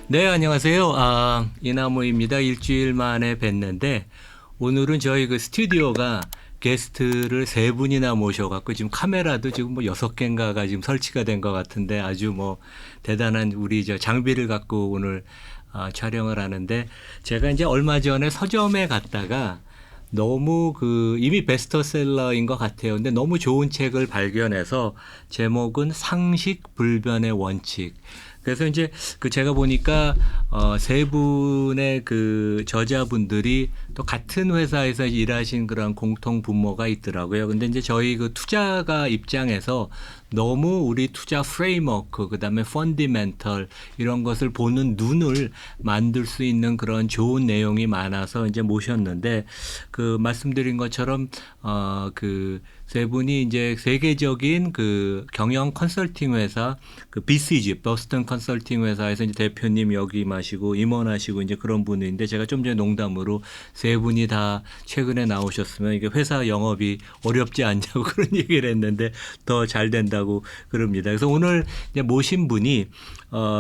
네, 안녕하세요. 이나무입니다. 일주일 만에 뵀는데 오늘은 저희 그 스튜디오가 게스트를 세 분이나 모셔갖고 지금 카메라도 지금 뭐 6개인가가 지금 설치가 된 것 같은데 아주 뭐 대단한 우리 저 장비를 갖고 오늘 촬영을 하는데 제가 이제 얼마 전에 서점에 갔다가 너무 이미 베스트셀러인 것 같아요. 근데 너무 좋은 책을 발견해서 제목은 상식 불변의 원칙. 그래서 이제 제가 보니까 세 분의 그 저자분들이 또 같은 회사에서 일하신 그런 공통 분모가 있더라고요. 근데 이제 저희 그 투자가 입장에서 너무 우리 투자 프레임워크, 그다음에 펀디멘털 이런 것을 보는 눈을 만들 수 있는 그런 좋은 내용이 많아서 이제 모셨는데 그 말씀드린 것처럼 그 세 분이 이제 세계적인 그 경영 컨설팅 회사 그 BCG 보스턴 컨설팅 회사에서 이제 대표님 역임하시고 임원하시고 이제 그런 분인데 제가 좀 전에 농담으로 세 분이 다 최근에 나오셨으면 이게 회사 영업이 어렵지 않냐고 그런 얘기를 했는데 더 잘 된다고 그럽니다. 그래서 오늘 이제 모신 분이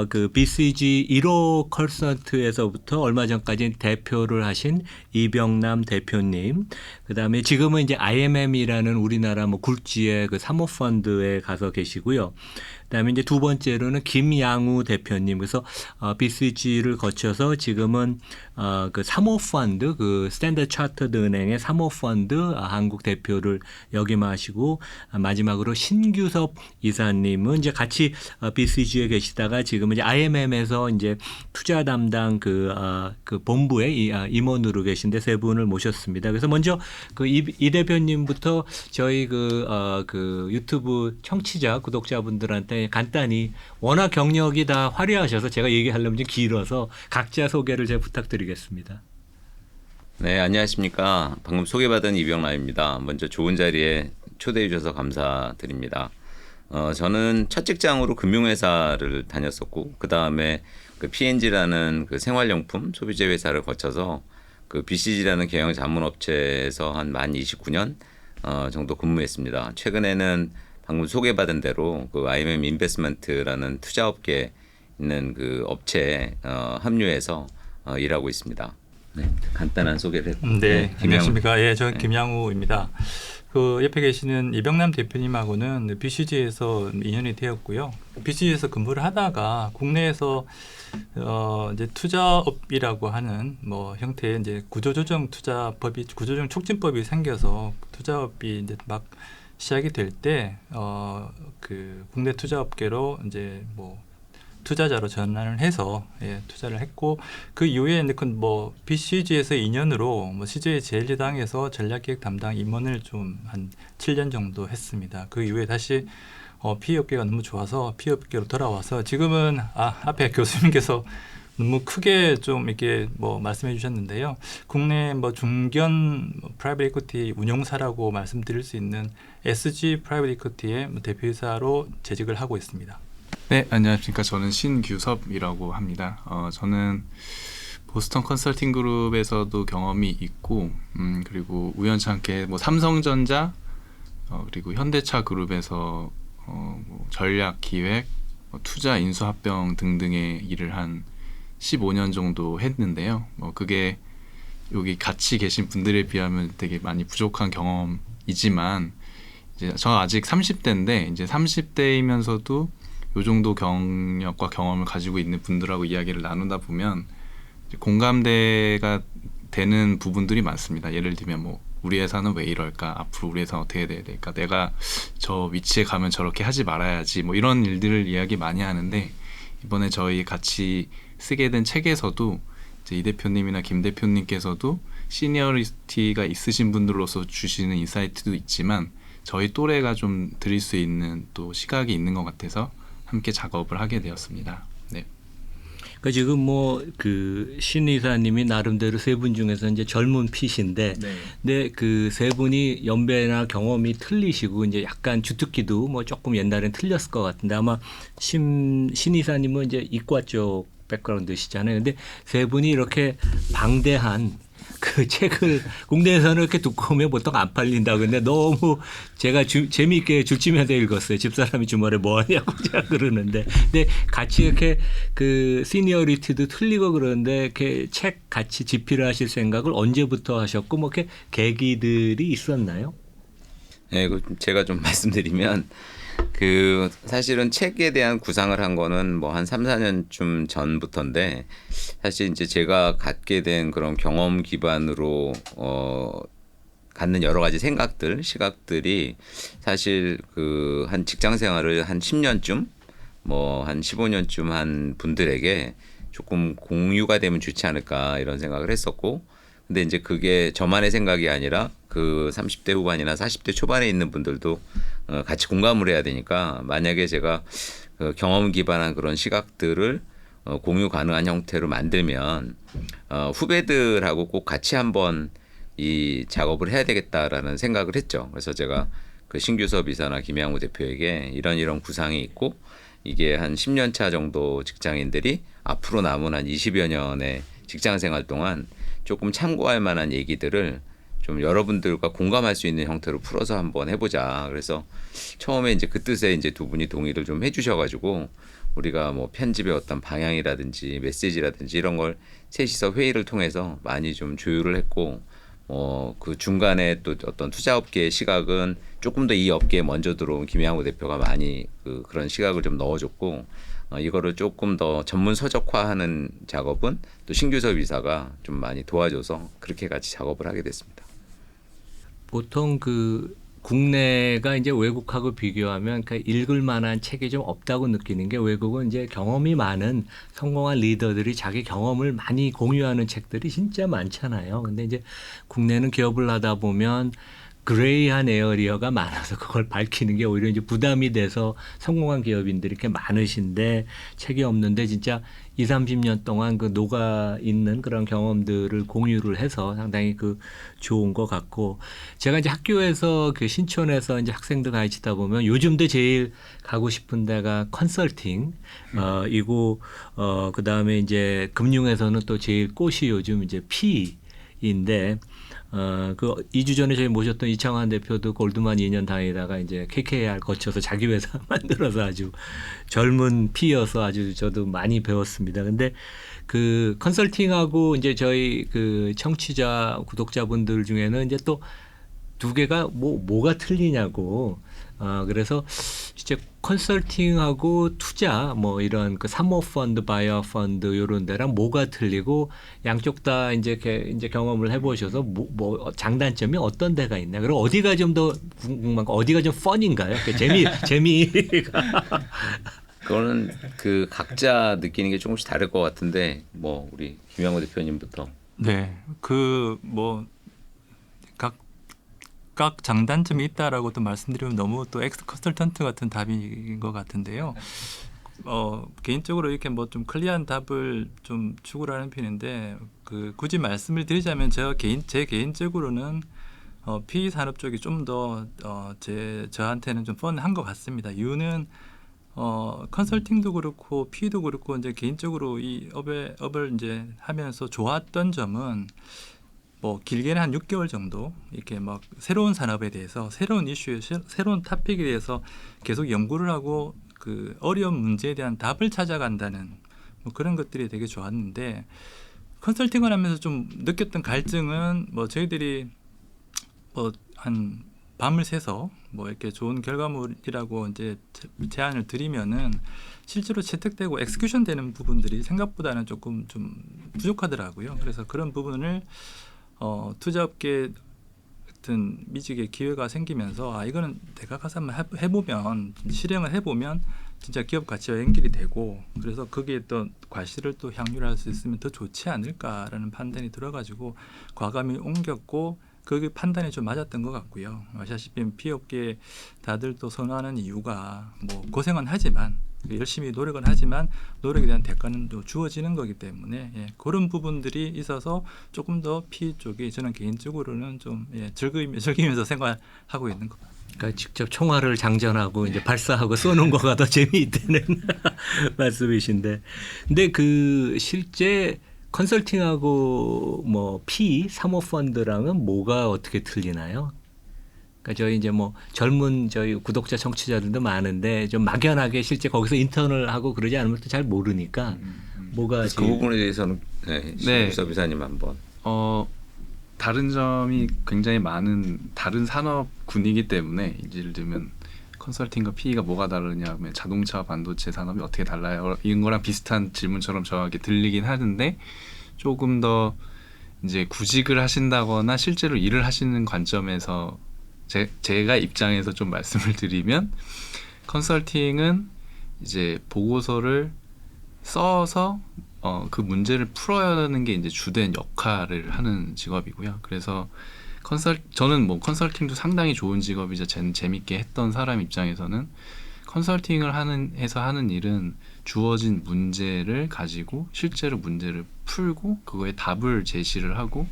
그 BCG 1호 컨설트에서부터 얼마 전까지 대표를 하신 이병남 대표님, 그다음에 지금은 이제 IMM이라는 우리나라 뭐 굴지의 그 사모펀드에 가서 계시고요. 그다음에 이제 두 번째로는 김양우 대표님. 그래서 BCG를 거쳐서 지금은 그 사모펀드 그 스탠더드 차터드 은행의 사모펀드 한국 대표를 역임하시고 마지막으로 신규섭 이사님은 이제 같이 BCG에 계시다가 지금은 이제 IMM에서 이제 투자 담당 그 본부의 임원으로 계신데 세 분을 모셨습니다. 그래서 먼저 이 대표님부터 저희 그 유튜브 청취자 구독자분들한테 간단히 워낙 경력이 다 화려하셔서 제가 얘기하려면 좀 길어서 각자 소개를 제가 부탁드리겠습니다. 네, 안녕하십니까. 방금 소개받은 이병남입니다. 먼저 좋은 자리에 초대해 주셔서 감사드립니다. 저는 첫 직장으로 금융회사를 다녔었고 그 다음에 그 P&G라는 그 생활용품 소비재 회사를 거쳐서 그 BCG라는 경영 자문업체에서 한 만 29년 정도 근무했습니다. 최근에는 방금 소개받은 대로 그 IMM 인베스트먼트라는 투자업계에 있는 그 업체에 합류해서 일하고 있습니다. 네, 간단한 소개를 했습니다. 네, 안녕하십니까. 예, 저는 김양우입니다. 그 옆에 계시는 이병남 대표님하고는 BCG에서 인연이 되었고요. BCG에서 근무를 하다가 국내에서 이제 투자업이라고 하는 뭐 형태의 이제 구조조정 투자법이 구조조정 촉진법이 생겨서 투자업이 이제 막 시작이 될 때 그 국내 투자업계로 이제 뭐 투자자로 전환을 해서 투자를 했고 그 이후에 뭐 BCG에서 2년으로 뭐 CJ 제일제당에서 전략기획 담당 임원을 좀 한 7년 정도 했습니다. 그 이후에 다시 PE업계가 너무 좋아서 PE업계로 돌아와서 지금은 앞에 교수님께서 너무 크게 좀 이렇게 뭐 말씀해 주셨는데요. 국내 뭐 중견 프라이빗 이퀴티 운용사라고 말씀드릴 수 있는 SG 프라이빗 이퀴티의 대표이사로 재직을 하고 있습니다. 네, 안녕하십니까. 저는 신규섭이라고 합니다. 저는 보스턴 컨설팅 그룹에서도 경험이 있고 그리고 우연찮게 뭐 삼성전자 그리고 현대차 그룹에서 뭐 전략 기획, 투자 인수합병 등등의 일을 한 15년 정도 했는데요. 그게 여기 같이 계신 분들에 비하면 되게 많이 부족한 경험이지만 이제 저 아직 30대인데 이제 30대이면서도 요 정도 경력과 경험을 가지고 있는 분들하고 이야기를 나누다 보면 이제 공감대가 되는 부분들이 많습니다. 예를 들면 뭐 우리 회사는 왜 이럴까? 앞으로 우리 회사는 어떻게 돼야 될까? 내가 저 위치에 가면 저렇게 하지 말아야지. 뭐 이런 일들을 이야기 많이 하는데 이번에 저희 같이 쓰게 된 책에서도 이제 이 대표님이나 김 대표님께서도 시니어리티가 있으신 분들로서 주시는 인사이트도 있지만 저희 또래가 좀 드릴 수 있는 또 시각이 있는 것 같아서 함께 작업을 하게 되었습니다. 네. 그러니까 지금 뭐 신 이사님이 나름대로 세 분 중에서 이제 젊은 핏인데, 네. 근데 그 세 분이 연배나 경험이 틀리시고 이제 약간 주특기도 뭐 조금 옛날엔 틀렸을 것 같은데 아마 신 이사님은 이제 이과 쪽 백그라운드시잖아요. 근데 세 분이 이렇게 방대한 그 책을 국내에서는 이렇게 두꺼우면 보통 안 팔린다고 근데 너무 제가 재미있게 줄치면서 읽었어요. 집사람이 주말에 뭐 하냐고 제가 그러는데 근데 같이 이렇게 그 시니어리티도 틀리고 그러는데 이렇게 책 같이 집필을 하실 생각을 언제부터 하셨고 뭐 이렇게 계기들이 있었나요? 네, 제가 좀 말씀드리면 그 사실은 책에 대한 구상을 한 거는 뭐 한 3, 4년쯤 전부터인데 사실 이제 제가 갖게 된 그런 경험 기반으로 갖는 여러 가지 생각들, 시각들이 사실 그 한 직장 생활을 한 10년쯤 뭐 한 15년쯤 한 분들에게 조금 공유가 되면 좋지 않을까 이런 생각을 했었고 근데 이제 그게 저만의 생각이 아니라 그 30대 후반이나 40대 초반에 있는 분들도 같이 공감을 해야 되니까 만약에 제가 그 경험 기반한 그런 시각들을 공유 가능한 형태로 만들면 후배들하고 꼭 같이 한번 이 작업을 해야 되겠다라는 생각을 했죠. 그래서 제가 그 신규섭 이사나 김양우 대표에게 이런 구상이 있고 이게 한 10년 차 정도 직장인들이 앞으로 남은 한 20여 년의 직장 생활 동안 조금 참고할 만한 얘기들을 좀 여러분들과 공감할 수 있는 형태로 풀어서 한번 해보자. 그래서 처음에 이제 그 뜻에 이제 두 분이 동의를 좀 해주셔가지고 우리가 뭐 편집의 어떤 방향이라든지 메시지라든지 이런 걸 셋이서 회의를 통해서 많이 좀 조율을 했고 그 중간에 또 어떤 투자업계의 시각은 조금 더 이 업계에 먼저 들어온 김양우 대표가 많이 그런 시각을 좀 넣어줬고 이거를 조금 더 전문 서적화하는 작업은 또 신규섭 이사가 좀 많이 도와줘서 그렇게 같이 작업을 하게 됐습니다. 보통 그 국내가 이제 외국하고 비교하면 그 읽을 만한 책이 좀 없다고 느끼는 게 외국은 이제 경험이 많은 성공한 리더들이 자기 경험을 많이 공유하는 책들이 진짜 많잖아요. 근데 이제 국내는 기업을 하다 보면 그레이한 에어리어가 많아서 그걸 밝히는 게 오히려 이제 부담이 돼서 성공한 기업인들이 이렇게 많으신데 책이 없는데 진짜 20, 30년 동안 그 녹아 있는 그런 경험들을 공유를 해서 상당히 그 좋은 것 같고 제가 이제 학교에서 그 신촌에서 이제 학생들 가르치다 보면 요즘도 제일 가고 싶은 데가 컨설팅 이고 그다음에 이제 금융에서는 또 제일 꽃이 요즘 이제 P인데 그 2주 전에 저희 모셨던 이창환 대표도 골드만 2년 다니다가 이제 KKR 거쳐서 자기 회사 만들어서 아주 젊은 피여서 아주 저도 많이 배웠습니다. 근데 그 컨설팅하고 이제 저희 그 청취자 구독자분들 중에는 이제 또 두 개가 뭐가 틀리냐고 그래서 진짜 컨설팅하고 투자 뭐 이런 그 사모펀드, 바이어펀드 이런 데랑 뭐가 틀리고 양쪽 다 이제 경험을 해보셔서 뭐 장단점이 어떤 데가 있나? 그리고 어디가 좀 더 궁금한 거, 어디가 좀 펀인가요? 재미가. 그거는 그 각자 느끼는 게 조금씩 다를 것 같은데 뭐 우리 김양우 대표님부터. 네, 그 뭐 각 장단점이 있다라고 또 말씀드리면 너무 또 엑스 컨설턴트 같은 답인 것 같은데요. 개인적으로 이렇게 뭐 좀 클리어한 답을 좀 추구를 하는 편인데 그 굳이 말씀을 드리자면 제 개인적으로는 PE 산업 쪽이 좀 더 저한테는 좀 펀한 것 같습니다. 이유는 컨설팅도 그렇고 PE도 그렇고 이제 개인적으로 이 업을 이제 하면서 좋았던 점은 뭐 길게는 한 6개월 정도 이렇게 막 새로운 산업에 대해서 새로운 이슈에 새로운 토픽에 대해서 계속 연구를 하고 그 어려운 문제에 대한 답을 찾아간다는 뭐 그런 것들이 되게 좋았는데 컨설팅을 하면서 좀 느꼈던 갈증은 뭐 저희들이 뭐 한 밤을 새서 뭐 이렇게 좋은 결과물이라고 이제 제안을 드리면은 실제로 채택되고 엑스큐션 되는 부분들이 생각보다는 조금 좀 부족하더라고요. 그래서 그런 부분을 투자업계 같은 미직의 기회가 생기면서 이거는 내가 가서 한번 해보면 실행을 해보면 진짜 기업 가치와 연결이 되고 그래서 거기에 또 과실을 또 향유할 수 있으면 더 좋지 않을까라는 판단이 들어가지고 과감히 옮겼고 그 판단이 좀 맞았던 것 같고요. 아시다시피 피업계 다들 또 선호하는 이유가 뭐 고생은 하지만 열심히 노력은 하지만 노력에 대한 대가는 또 주어지는 거기 때문에 그런 부분들이 있어서 조금 더 PE 쪽이 저는 개인적으로는 좀 즐기면서 생활하고 있는 것 같아요. 그러니까 직접 총알을 장전하고 이제 발사하고 쏘는 거가 더 재미있다는 말씀이신데, 근데 그 실제 컨설팅하고 뭐 PE 사모펀드랑은 뭐가 어떻게 틀리나요? 그러니까 저희 이제 뭐 젊은 저희 구독자 청취자들도 많은데 좀 막연하게 실제 거기서 인턴을 하고 그러지 않으면 또 잘 모르니까 뭐가 그 제일 부분에 대해서는 네, 네. 유섭 이사님 한번. 다른 점이 굉장히 많은 다른 산업군이기 때문에 예를 들면 컨설팅과 PE가 뭐가 다르냐 하면 자동차 반도체 산업이 어떻게 달라요? 이런 거랑 비슷한 질문처럼 저에게 들리긴 하는데 조금 더 이제 구직을 하신다거나 실제로 일을 하시는 관점에서 제가 입장에서 좀 말씀을 드리면 컨설팅은 이제 보고서를 써서 그 문제를 풀어야 하는 게 이제 주된 역할을 하는 직업이고요. 그래서 저는 뭐 컨설팅도 상당히 좋은 직업이자 재밌게 했던 사람 입장에서는 컨설팅을 해서 하는 일은 주어진 문제를 가지고 실제로 문제를 풀고 그거에 답을 제시를 하고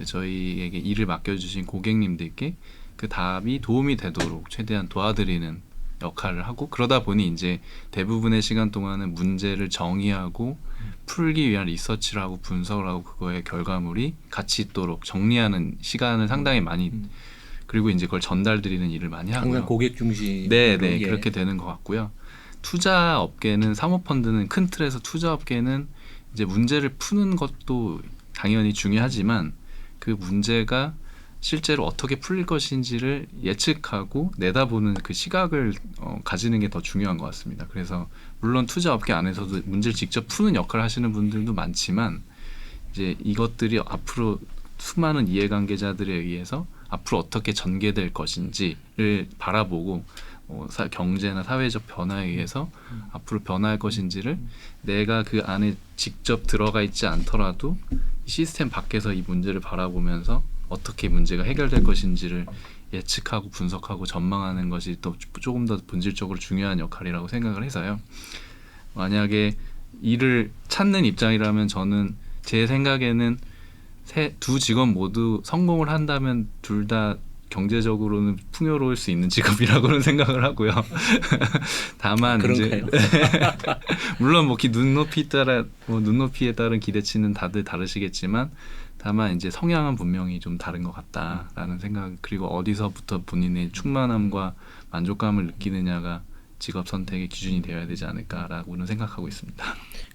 저희에게 일을 맡겨주신 고객님들께 그 답이 도움이 되도록 최대한 도와드리는 역할을 하고 그러다 보니 이제 대부분의 시간 동안은 문제를 정의하고 풀기 위한 리서치를 하고 분석을 하고 그거의 결과물이 가치 있도록 정리하는 시간을 상당히 많이 그리고 이제 그걸 전달드리는 일을 많이 하고요. 항상 고객 중심. 네, 그렇게 되는 것 같고요. 투자 업계는 사모펀드는 큰 틀에서 투자 업계는 이제 문제를 푸는 것도 당연히 중요하지만 그 문제가 실제로 어떻게 풀릴 것인지를 예측하고 내다보는 그 시각을 가지는 게 더 중요한 것 같습니다. 그래서 물론 투자 업계 안에서도 문제를 직접 푸는 역할을 하시는 분들도 많지만 이제 이것들이 앞으로 수많은 이해관계자들에 의해서 앞으로 어떻게 전개될 것인지를 바라보고 경제나 사회적 변화에 의해서 앞으로 변화할 것인지를 내가 그 안에 직접 들어가 있지 않더라도 시스템 밖에서 이 문제를 바라보면서 어떻게 문제가 해결될 것인지를 예측하고 분석하고 전망하는 것이 또 조금 더 본질적으로 중요한 역할이라고 생각을 해서요. 만약에 일을 찾는 입장이라면 저는 제 생각에는 두 직업 모두 성공을 한다면 둘 다 경제적으로는 풍요로울 수 있는 직업이라고는 생각을 하고요. 다만 이제 물론 뭐 눈높이에 따른 기대치는 다들 다르시겠지만 다만 이제 성향은 분명히 좀 다른 것 같다라는 생각 그리고 어디서부터 본인의 충만함과 만족감을 느끼느냐가 직업 선택의 기준이 되어야 되지 않을까라고는 생각하고 있습니다.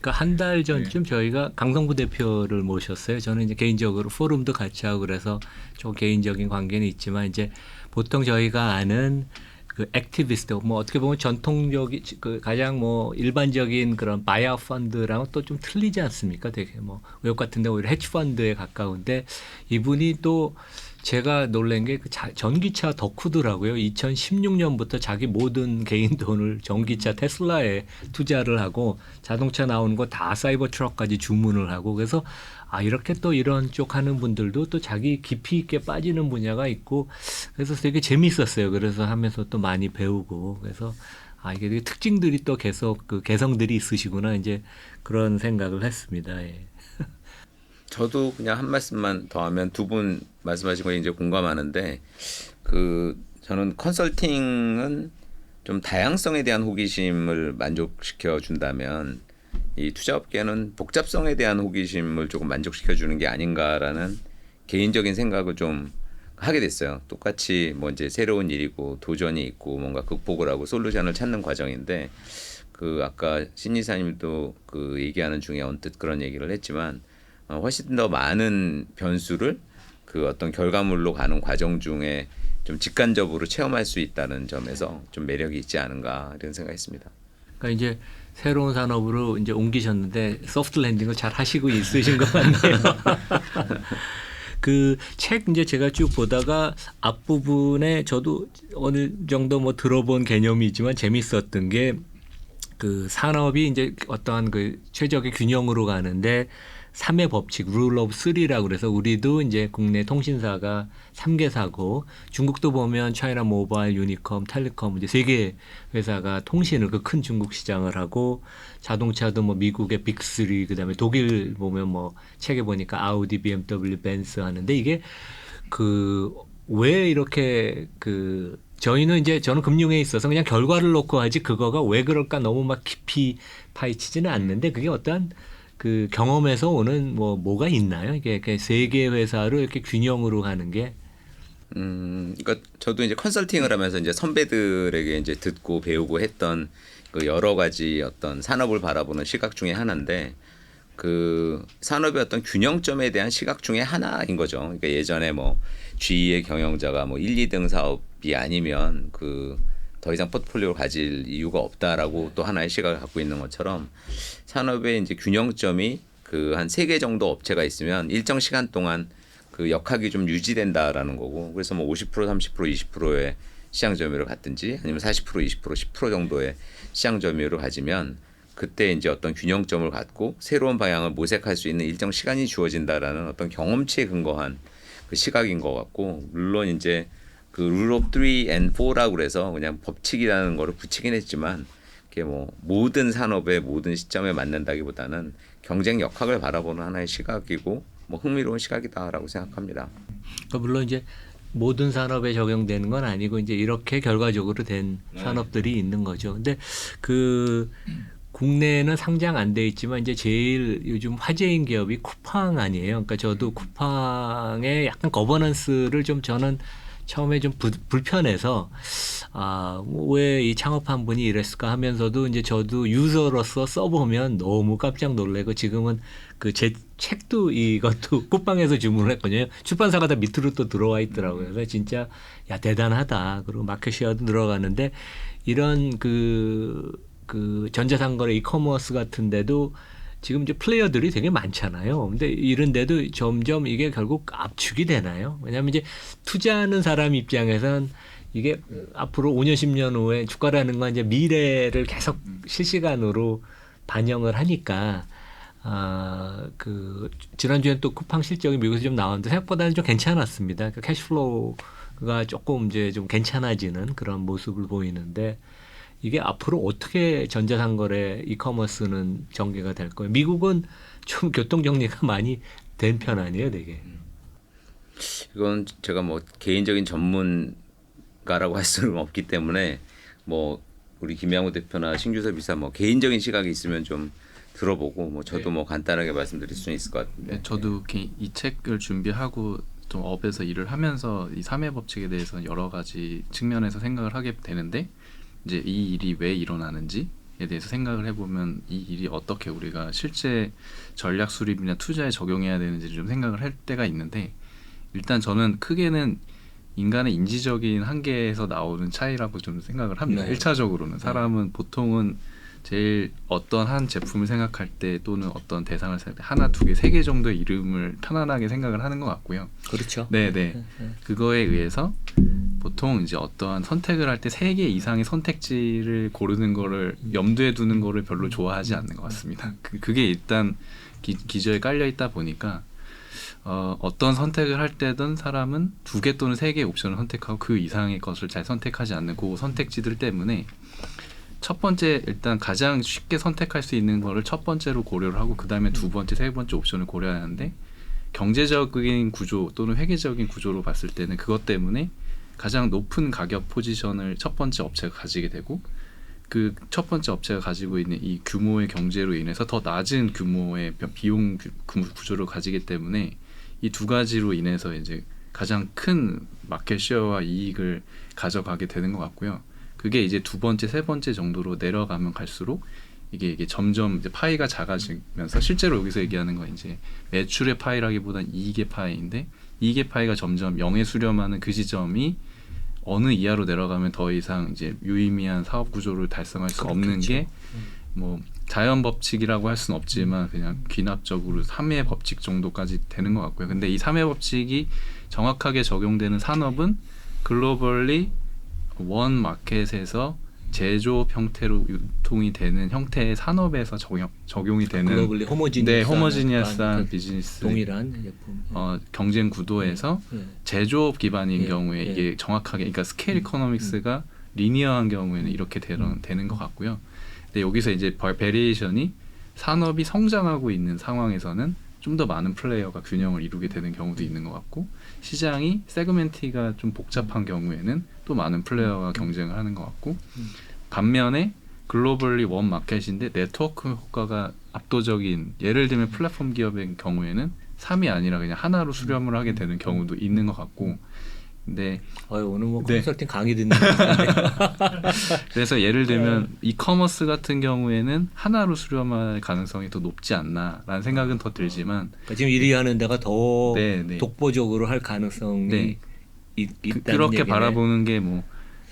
그러니까 한 달 전쯤 저희가 강성구 대표를 모셨어요. 저는 이제 개인적으로 포럼도 같이 하고 그래서 좀 개인적인 관계는 있지만 이제 보통 저희가 아는 그 액티비스트 뭐 어떻게 보면 전통적인 그 가장 뭐 일반적인 그런 바이아웃 펀드랑은 또 좀 틀리지 않습니까? 되게 뭐 외국 같은데 오히려 헤지 펀드에 가까운데 이분이 또 제가 놀란 게 그 전기차 덕후더라고요. 2016년부터 자기 모든 개인 돈을 전기차 테슬라에 투자를 하고 자동차 나오는 거 다 사이버 트럭까지 주문을 하고 그래서 이렇게 또 이런 쪽 하는 분들도 또 자기 깊이 있게 빠지는 분야가 있고 그래서 되게 재미있었어요. 그래서 하면서 또 많이 배우고 그래서 이게 되게 특징들이 또 계속 그 개성들이 있으시구나 이제 그런 생각을 했습니다. 예. 저도 그냥 한 말씀만 더 하면 두 분 말씀하신 거에 이제 공감하는데 저는 컨설팅은 좀 다양성에 대한 호기심을 만족시켜 준다면 이 투자업계는 복잡성에 대한 호기심을 조금 만족시켜 주는 게 아닌가라는 개인적인 생각을 좀 하게 됐어요. 똑같이 뭐 이제 새로운 일이고 도전이 있고 뭔가 극복을 하고 솔루션을 찾는 과정인데 아까 신 이사님도 얘기하는 중에 언뜻 그런 얘기를 했지만 훨씬 더 많은 변수를 어떤 결과물로 가는 과정 중에 좀 직관적으로 체험할 수 있다는 점에서 좀 매력이 있지 않은가 이런 생각했습니다. 그러니까 이제 새로운 산업으로 이제 옮기셨는데 소프트 랜딩을 잘 하시고 있으신 것 같네요. 그 책 이제 제가 쭉 보다가 앞부분에 저도 어느 정도 뭐 들어본 개념이 있지만 재밌었던 게 그 산업이 이제 어떠한 그 최적의 균형으로 가는데 3의 법칙, 룰 오브 3라고 그래서 우리도 이제 국내 통신사가 3개사고 중국도 보면 차이나 모바일, 유니컴, 텔레콤 이제 3개 회사가 통신을 그 큰 중국 시장을 하고 자동차도 뭐 미국의 빅3 그다음에 독일 보면 뭐 책에 보니까 아우디, BMW, 벤츠 하는데 이게 왜 이렇게 저희는 이제 저는 금융에 있어서 그냥 결과를 놓고 하지 그거가 왜 그럴까 너무 막 깊이 파헤치지는 않는데 그게 어떠한 그 경험에서 오는 뭐가 있나요? 이게 세 개 회사로 이렇게 균형으로 가는 게. 그러니까 저도 이제 컨설팅을 하면서 이제 선배들에게 이제 듣고 배우고 했던 그 여러 가지 어떤 산업을 바라보는 시각 중에 하나인데 그 산업의 어떤 균형점에 대한 시각 중에 하나인 거죠. 그러니까 예전에 뭐 GE의 경영자가 뭐 1, 2등 사업이 아니면 그 더 이상 포트폴리오를 가질 이유가 없다라고 또 하나의 시각을 갖고 있는 것처럼 산업의 이제 균형점이 그 한 3개 정도 업체가 있으면 일정 시간 동안 그 역학이 좀 유지된다라는 거고 그래서 뭐 50%, 30%, 20%의 시장 점유율을 갖든지 아니면 40%, 20%, 10% 정도의 시장 점유율을 가지면 그때 이제 어떤 균형점을 갖고 새로운 방향을 모색할 수 있는 일정 시간이 주어진다라는 어떤 경험치에 근거한 그 시각인 것 같고 물론 이제 그 룰 오브 3 and 4라고 그래서 그냥 법칙이라는 거를 붙이긴 했지만 그게 뭐 모든 산업의 모든 시점에 맞는다기보다는 경쟁 역학을 바라보는 하나의 시각이고 뭐 흥미로운 시각이다라고 생각합니다. 그러니까 물론 이제 모든 산업에 적용되는 건 아니고 이제 이렇게 결과적으로 된 산업들이 있는 거죠. 근데 그 국내에는 상장 안 돼 있지만 이제 제일 요즘 화제인 기업이 쿠팡 아니에요. 그러니까 저도 쿠팡의 약간 거버넌스를 좀 저는 처음에 좀 불편해서 왜 이 창업한 분이 이랬을까 하면서도 이제 저도 유저로서 써보면 너무 깜짝 놀래고 지금은 그 제 책도 이것도 쿠팡에서 주문을 했거든요. 출판사가 다 밑으로 또 들어와 있더라고요. 그래서 진짜 야 대단하다. 그리고 마켓시어도 늘어가는데 이런 그 전자상거래 이커머스 같은 데도 지금 이제 플레이어들이 되게 많잖아요. 근데 이런 데도 점점 이게 결국 압축이 되나요? 왜냐하면 이제 투자하는 사람 입장에선 이게 앞으로 5년, 10년 후에 주가라는 건 이제 미래를 계속 실시간으로 반영을 하니까 그 지난주엔 또 쿠팡 실적이 미국에서 좀 나왔는데 생각보다는 좀 괜찮았습니다. 그러니까 캐시플로우가 조금 이제 좀 괜찮아지는 그런 모습을 보이는데 이게 앞으로 어떻게 전자상거래 이커머스는 전개가 될 거예요? 미국은 좀 교통 정리가 많이 된 편 아니에요, 되게. 이건 제가 뭐 개인적인 전문가라고 할 수는 없기 때문에 뭐 우리 김양우 대표나 신규섭 이사 뭐 개인적인 시각이 있으면 좀 들어보고 뭐 저도 뭐 간단하게 말씀드릴 수는 있을 것 같은데. 네, 저도 이 책을 준비하고 좀 업에서 일을 하면서 이 3회 법칙에 대해서 여러 가지 측면에서 생각을 하게 되는데 이제 이 일이 왜 일어나는지에 대해서 생각을 해보면 이 일이 어떻게 우리가 실제 전략 수립이나 투자에 적용해야 되는지 좀 생각을 할 때가 있는데 일단 저는 크게는 인간의 인지적인 한계에서 나오는 차이라고 좀 생각을 합니다. 네. 1차적으로는 사람은 보통은 제일 어떤 한 제품을 생각할 때 또는 어떤 대상을 생각할 때 하나, 두 개, 세 개 정도의 이름을 편안하게 생각을 하는 것 같고요. 그렇죠. 네네. 그거에 의해서 보통 이제 어떠한 선택을 할 때 세 개 이상의 선택지를 고르는 거를 염두에 두는 거를 별로 좋아하지 않는 것 같습니다. 그게 일단 기저에 깔려 있다 보니까 어떤 선택을 할 때든 사람은 두 개 또는 세 개의 옵션을 선택하고 그 이상의 것을 잘 선택하지 않는 그 선택지들 때문에 첫 번째 일단 가장 쉽게 선택할 수 있는 거를 첫 번째로 고려를 하고 그 다음에 두 번째, 세 번째 옵션을 고려해야 하는데 경제적인 구조 또는 회계적인 구조로 봤을 때는 그것 때문에 가장 높은 가격 포지션을 첫 번째 업체가 가지게 되고 그 첫 번째 업체가 가지고 있는 이 규모의 경제로 인해서 더 낮은 규모의 비용 구조를 가지기 때문에 이 두 가지로 인해서 이제 가장 큰 마켓 쉐어와 이익을 가져가게 되는 것 같고요. 그게 이제 두 번째, 세 번째 정도로 내려가면 갈수록 이게 점점 이제 파이가 작아지면서 실제로 여기서 얘기하는 건 이제 매출의 파이라기보단 이익의 파이인데 이익의 파이가 점점 0에 수렴하는 그 지점이 어느 이하로 내려가면 더 이상 이제 유의미한 사업 구조를 달성할 수 없는 게 뭐 자연 법칙이라고 할 수는 없지만 그냥 귀납적으로 3회 법칙 정도까지 되는 것 같고요. 근데 이 3회 법칙이 정확하게 적용되는 산업은 글로벌리 원 마켓에서 제조업 형태로 유통이 되는 형태의 산업에서 적용이 되는 글로벌리 호모지니어스한 비즈니스 동일한 제품. 경쟁 구도에서 제조업 기반인 예, 경우에 예. 이게 정확하게 그러니까 스케일 이코노믹스가 리니어한 경우에는 이렇게 되는 것 같고요. 근데 여기서 이제 베리에이션이 산업이 성장하고 있는 상황에서는 좀 더 많은 플레이어가 균형을 이루게 되는 경우도 있는 것 같고 시장이 세그멘티가 좀 복잡한 경우에는 또 많은 플레이어가 경쟁을 하는 것 같고 반면에 글로벌리 원 마켓인데 네트워크 효과가 압도적인, 예를 들면 플랫폼 기업의 경우에는 3이 아니라 그냥 하나로 수렴을 하게 되는 경우도 있는 것 같고, 근데 오늘 뭐 네. 컨설팅 강의 듣는 시간에. 그래서 예를 들면 이커머스 같은 경우에는 하나로 수렴할 가능성이 더 높지 않나라는 생각은 더 들지만, 그러니까 지금 1위 하는 데가 더 네, 네. 독보적으로 할 가능성이 네. 있다는 그렇게 얘기네. 바라보는 게 뭐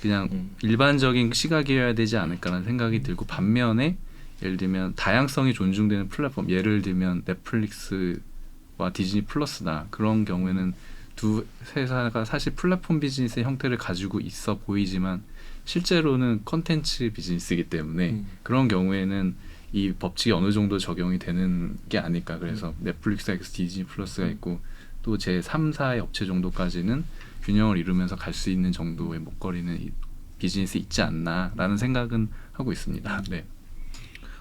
그냥 일반적인 시각이어야 되지 않을까라는 생각이 들고, 반면에 예를 들면 다양성이 존중되는 플랫폼, 예를 들면 넷플릭스와 디즈니 플러스다, 그런 경우에는 두 회사가 사실 플랫폼 비즈니스의 형태를 가지고 있어 보이지만 실제로는 컨텐츠 비즈니스이기 때문에 그런 경우에는 이 법칙이 어느 정도 적용이 되는 게 아닐까. 그래서 넷플릭스가 있고 디즈니 플러스가 있고 또 제 3, 4의 업체 정도까지는 균형을 이루면서 갈 수 있는 정도의 목걸이는 이 비즈니스 있지 않나라는 생각은 하고 있습니다. 네.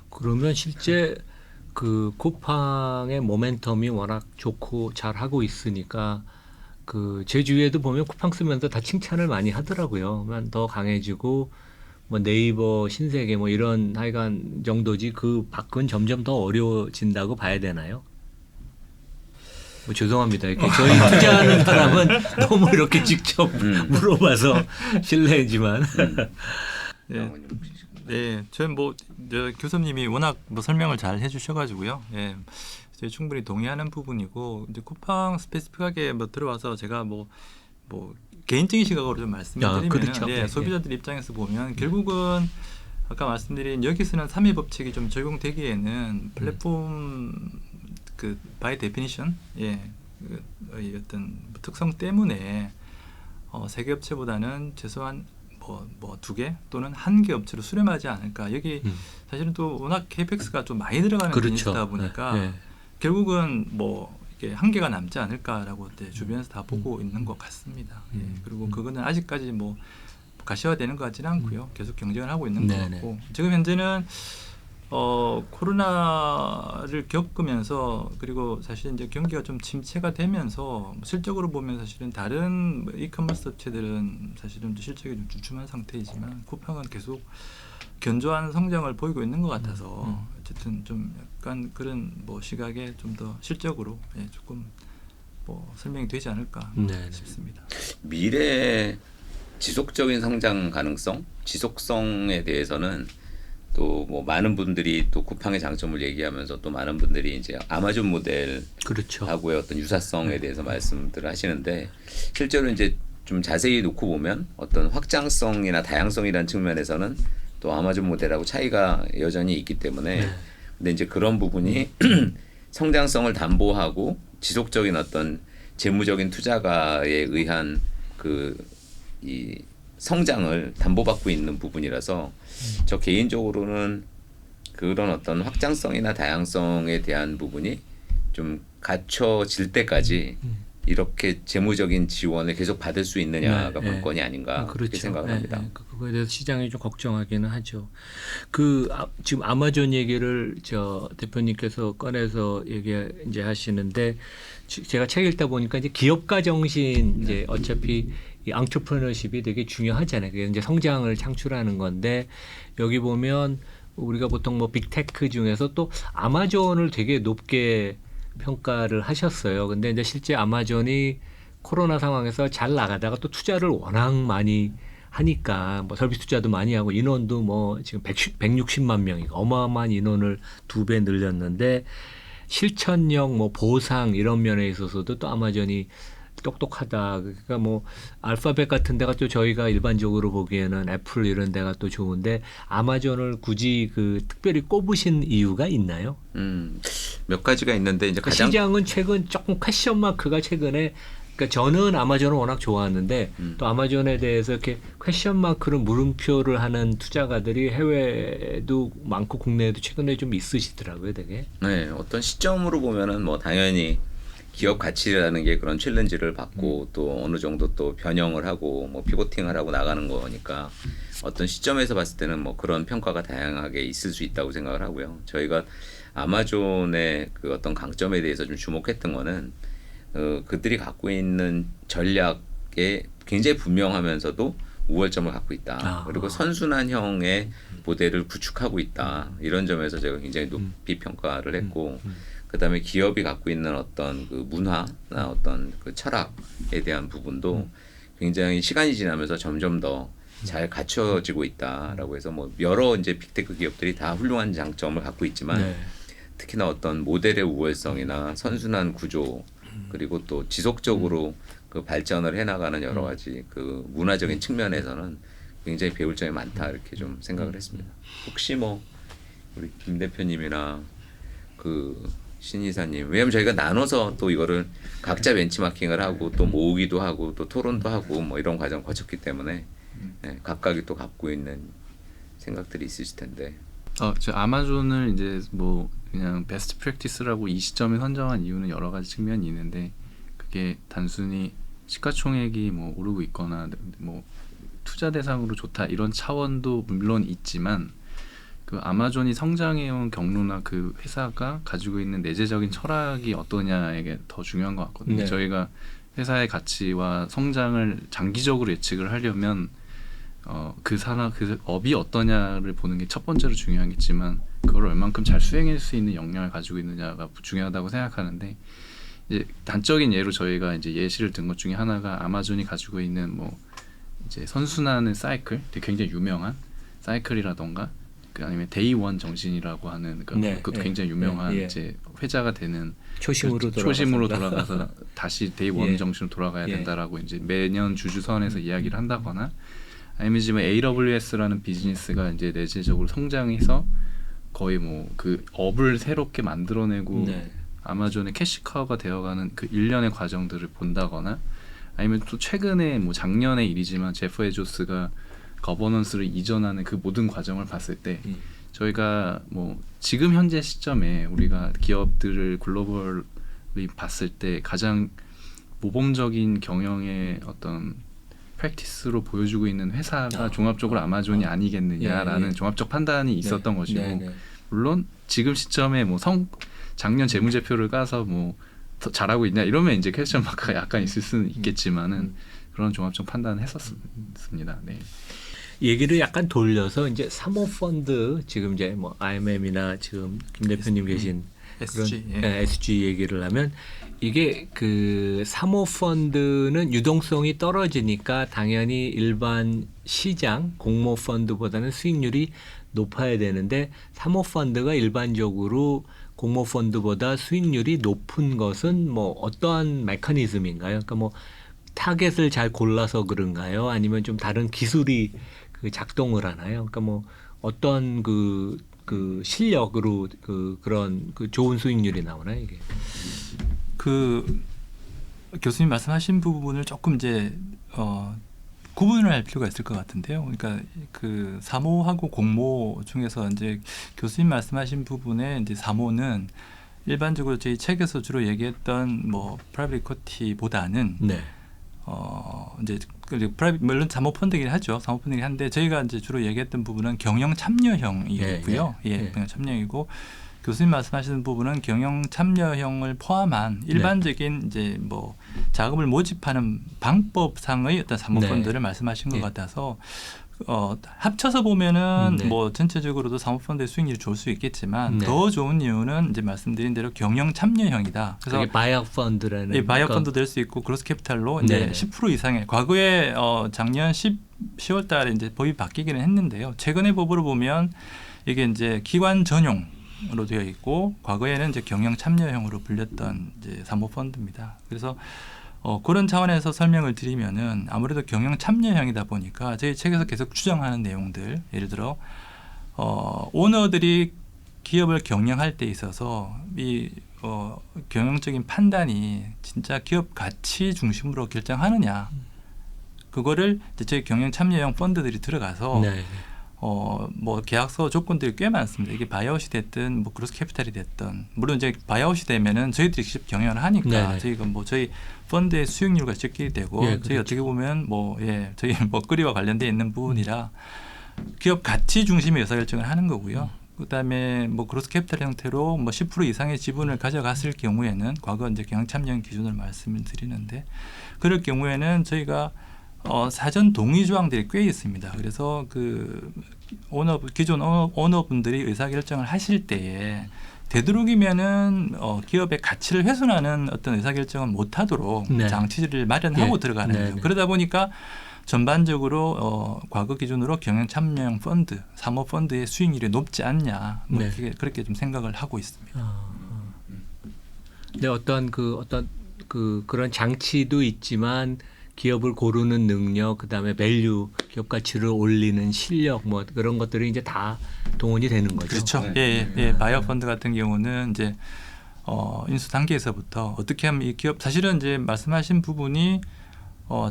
그러면 실제 그 쿠팡의 모멘텀이 워낙 좋고 잘 하고 있으니까 그 제 주위에도 보면 쿠팡 쓰면서 다 칭찬을 많이 하더라고요. 더 강해지고 뭐 네이버, 신세계 뭐 이런 하여간 정도지 그 밖은 점점 더 어려워진다고 봐야 되나요? 뭐 죄송합니다. 이렇게 저희 투자하는 사람은 너무 이렇게 직접 물어봐서 실례지만. 네, 네, 저는 뭐 교수님이 워낙 뭐 설명을 잘 해주셔가지고요. 예, 저희 충분히 동의하는 부분이고, 이제 쿠팡 스페시픽하게 뭐 들어와서 제가 뭐 개인적인 시각으로 좀 말씀을 드리면, 그렇죠. 예, 네, 소비자들 입장에서 보면 결국은 아까 말씀드린 여기서는 3위 법칙이 좀 적용되기에는 플랫폼 그 바이 데피니션, 예, 그 어떤 특성 때문에 세개 업체보다는 최소한 뭐 2개 또는 1개 업체로 수렴하지 않을까. 여기 사실은 또 워낙 KPX가 좀 많이 들어가는 그렇죠. 비즈니스다 보니까 네. 결국은 뭐 이게 한계가 남지 않을까라고 주변에서 다 보고 있는 것 같습니다. 예. 그리고 그거는 아직까지 뭐 가시화되는 것 같지는 않고요. 계속 경쟁을 하고 있는 것 네네. 같고, 지금 현재는 코로나를 겪으면서, 그리고 사실 이제 경기가 좀 침체가 되면서 실적으로 보면 사실은 다른 이커머스 업체들은 사실은 실적이 좀 주춤한 상태이지만 쿠팡은 계속 견조한 성장을 보이고 있는 것 같아서 어쨌든 좀 약간 그런 뭐 시각에 좀 더 실적으로 조금 뭐 설명이 되지 않을까 네네. 싶습니다. 미래의 지속적인 성장 가능성, 지속성에 대해서는 또 뭐 많은 분들이 또 쿠팡의 장점을 얘기하면서 또 많은 분들이 이제 아마존 모델하고의 그렇죠. 어떤 유사성에 대해서 말씀들을 하시는데, 실제로 이제 좀 자세히 놓고 보면 어떤 확장성이나 다양성이라는 측면에서는 또 아마존 모델하고 차이가 여전히 있기 때문에, 근데 이제 그런 부분이 성장성을 담보하고 지속적인 어떤 재무적인 투자가에 의한 이 성장을 담보받고 있는 부분이라서 저 개인적으로는 그런 어떤 확장성이나 다양성에 대한 부분이 좀 갖춰질 때까지 이렇게 재무적인 지원을 계속 받을 수 있느냐가 관건이 아닌가 그렇게 생각을 합니다. 그거에 대해서 시장이 좀 걱정하기는 하죠. 지금 아마존 얘기를 저 대표님께서 꺼내서 이제 하시는데, 제가 책 읽다 보니까 이제 기업가 정신, 이제 어차피 이 앙트프레너십이 되게 중요하잖아요. 그게 이제 성장을 창출하는 건데, 여기 보면 우리가 보통 뭐 빅테크 중에서 또 아마존을 되게 높게 평가를 하셨어요. 근데 이제 실제 아마존이 코로나 상황에서 잘 나가다가 또 투자를 워낙 많이 하니까 뭐 서비스 투자도 많이 하고 인원도 뭐 지금 160만 명이 어마어마한 인원을 2배 늘렸는데, 실천력 뭐 보상 이런 면에 있어서도 또 아마존이 똑똑하다. 그러니까 뭐 알파벳 같은 데가 또 저희가 일반적으로 보기에는 애플 이런 데가 또 좋은데, 아마존을 굳이 특별히 꼽으신 이유가 있나요? 몇 가지가 있는데 이제 가장 시장은 최근 조금 퀘션 마크가 최근에, 그러니까 저는 아마존을 워낙 좋아하는데 또 아마존에 대해서 이렇게 퀘션 마크를 물음표를 하는 투자가들이 해외에도 많고 국내에도 최근에 좀 있으시더라고요, 되게. 네, 어떤 시점으로 보면은 뭐 당연히 기업 가치라는 게 그런 챌린지를 받고 또 어느 정도 또 변형을 하고 뭐 피보팅을 하고 나가는 거니까 어떤 시점에서 봤을 때는 뭐 그런 평가가 다양하게 있을 수 있다고 생각을 하고요. 저희가 아마존의 그 어떤 강점에 대해서 좀 주목했던 거는 그들이 갖고 있는 전략에 굉장히 분명하면서도 우월점을 갖고 있다. 그리고 선순환형의 모델을 구축하고 있다. 이런 점에서 제가 굉장히 높이 평가를 했고, 그다음에 기업이 갖고 있는 어떤 그 문화나 어떤 그 철학에 대한 부분도 굉장히 시간이 지나면서 점점 더 잘 갖춰지고 있다라고 해서 뭐 여러 이제 빅테크 기업들이 다 훌륭한 장점을 갖고 있지만 네. 특히나 어떤 모델의 우월성이나 선순환 구조 그리고 또 지속적으로 그 발전을 해나가는 여러 가지 그 문화적인 측면에서는 굉장히 배울 점이 많다 이렇게 좀 생각을 했습니다. 혹시 뭐 우리 김 대표님이나 그 신 이사님, 왜냐면 저희가 나눠서 또 이거를 각자 벤치마킹을 하고 또 모으기도 하고 또 토론도 하고 뭐 이런 과정 거쳤기 때문에 네, 각각이 또 갖고 있는 생각들이 있으실 텐데. 저 아마존을 이제 뭐 그냥 베스트 프랙티스라고 이 시점에 선정한 이유는 여러 가지 측면이 있는데, 그게 단순히 시가총액이 뭐 오르고 있거나 뭐 투자 대상으로 좋다 이런 차원도 물론 있지만, 그 아마존이 성장해온 경로나 그 회사가 가지고 있는 내재적인 철학이 어떠냐에게 더 중요한 것 같거든요. 네. 저희가 회사의 가치와 성장을 장기적으로 예측을 하려면 그 산업, 그 업이 어떠냐를 보는 게 첫 번째로 중요하겠지만, 그걸 얼만큼 잘 수행할 수 있는 역량을 가지고 있느냐가 중요하다고 생각하는데, 이제 단적인 예로 저희가 이제 예시를 든 것 중에 하나가 아마존이 가지고 있는 뭐 이제 선순환의 사이클, 되게 굉장히 유명한 사이클이라던가, 아니면 데이 원 정신이라고 하는 그것도 굉장히 유명한 이제 회자가 되는 초심으로 돌아가서 다시 데이 원 정신으로 돌아가야 된다라고 이제 매년 주주선에서 이야기를 한다거나, 아니면 지금 AWS라는 비즈니스가 이제 내재적으로 성장해서 거의 뭐 그 업을 새롭게 만들어내고 아마존의 캐시카우가 되어가는 그 일련의 과정들을 본다거나, 아니면 또 최근에 뭐 작년의 일이지만 제프 베조스가 거버넌스를 이전하는 그 모든 과정을 봤을 때 저희가 뭐 지금 현재 시점에 우리가 기업들을 글로벌리 봤을 때 가장 모범적인 경영의 어떤 프랙티스로 보여주고 있는 회사가 종합적으로 아마존이 아니겠느냐라는 종합적 판단이 있었던 것이고, 물론 지금 시점에 뭐 작년 재무제표를 까서 뭐 더 잘하고 있냐 이러면 이제 퀘스천 마크가 약간 있을 수는 있겠지만은 그런 종합적 판단을 했었습니다. 네. 얘기를 약간 돌려서 이제 사모펀드, 지금 이제 뭐 IMM이나 지금 김 대표님 계신 SG, 그런 SG 얘기를 하면, 이게 그 사모펀드는 유동성이 떨어지니까 당연히 일반 시장 공모펀드보다는 수익률이 높아야 되는데, 사모펀드가 일반적으로 공모펀드보다 수익률이 높은 것은 뭐 어떠한 메커니즘인가요? 그러니까 뭐 타겟을 잘 골라서 그런가요? 아니면 좀 다른 기술이 그 작동을 하나요? 그러니까 뭐 어떤 그 실력으로 그런 그 좋은 수익률이 나오나요, 이게? 그 교수님 말씀하신 부분을 조금 이제 구분을 할 필요가 있을 것 같은데요. 그러니까 그 사모하고 공모 중에서 이제 교수님 말씀하신 부분에 이제 사모는 일반적으로 저희 책에서 주로 얘기했던 뭐 프라이빗 이쿼티보다는 이제 물론 사모펀드이긴 하죠. 사모펀드이긴 한데 저희가 이제 주로 얘기했던 부분은 경영 참여형이고요. 경영 참여형이고, 교수님 말씀하시는 부분은 경영 참여형을 포함한 일반적인 이제 뭐 자금을 모집하는 방법상의 어떤 사모펀드를 말씀하신 것 같아서 합쳐서 보면은 뭐 전체적으로도 사모펀드의 수익률이 좋을 수 있겠지만 더 좋은 이유는 이제 말씀드린 대로 경영 참여형이다. 그래서 바이아웃 펀드라는 바이아웃 펀드 될 수 있고 그로스 캐피탈로 이제 10% 이상의, 과거에 작년 10월 달에 이제 법이 바뀌기는 했는데요. 최근의 법으로 보면 이게 이제 기관 전용으로 되어 있고, 과거에는 이제 경영 참여형으로 불렸던 이제 사모펀드입니다. 그래서 그런 차원에서 설명을 드리면은 아무래도 경영 참여형이다 보니까 저희 책에서 계속 주장하는 내용들, 예를 들어 오너들이 기업을 경영할 때 있어서 이 경영적인 판단이 진짜 기업 가치 중심으로 결정하느냐, 그거를 이제 저희 경영 참여형 펀드들이 들어가서 뭐 계약서 조건들이 꽤 많습니다. 이게 바이아웃이 됐든 뭐 그로스 캐피탈이 됐든, 물론 이제 바이아웃이 되면은 저희들이 직접 경영을 하니까 저희가 뭐 저희 펀드의 수익률과 적게 되고 저희 어떻게 보면 뭐 저희 먹거리와 관련돼 있는 부분이라 기업 가치 중심의 의사결정을 하는 거고요. 그다음에 뭐 그로스 캐피탈 형태로 뭐 10% 이상의 지분을 가져갔을 경우에는, 과거 이제 경영 참여형 기준을 말씀을 드리는데, 그럴 경우에는 저희가 사전 동의 조항들이 꽤 있습니다. 그래서 그 기존 오너분들이 의사결정을 하실 때에 되도록이면은 기업의 가치를 훼손하는 어떤 의사결정은 못하도록 네. 장치를 마련하고 네. 들어가는 네. 거죠. 네. 그러다 보니까 전반적으로 과거 기준으로 경영 참여형 펀드, 사모펀드의 수익률이 높지 않냐 뭐 네. 그렇게 좀 생각을 하고 있습니다. 근데 어떤 그런 장치도 있지만 기업을 고르는 능력, 그다음에 밸류, 기업 가치를 올리는 실력, 뭐 그런 것들이 이제 다 동원이 되는 거죠. 그렇죠. 네. 예. 바이어 펀드 같은 경우는 이제 인수 단계에서부터 어떻게 하면 이 기업 사실은 이제 말씀하신 부분이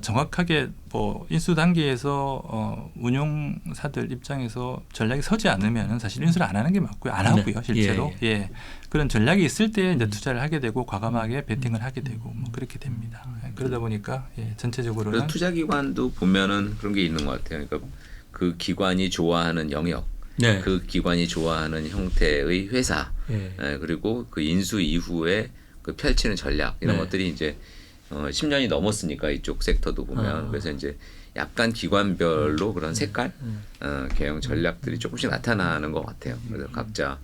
정확하게 뭐 인수 단계에서 운용사들 입장에서 전략이 서지 않으면 사실 인수를 안 하는 게 맞고요. 안 하고요, 네. 실제로. 예. 예. 그런 전략이 있을 때 이제 투자를 하게 되고 과감하게 베팅을 하게 되고 뭐 그렇게 됩니다. 그러다 보니까 전체적으로는 그래서 투자기관도 보면은 그런 게 있는 것 같아요. 그러니까 그 기관이 좋아하는 영역, 네. 그 기관이 좋아하는 형태의 회사, 예. 그리고 그 인수 이후에 그 펼치는 전략 이런 네. 것들이 이제 10년이 넘었으니까 이쪽 섹터도 보면 그래서 이제 약간 기관별로 그런 색깔, 경영 전략들이 조금씩 나타나는 것 같아요. 그래서 각자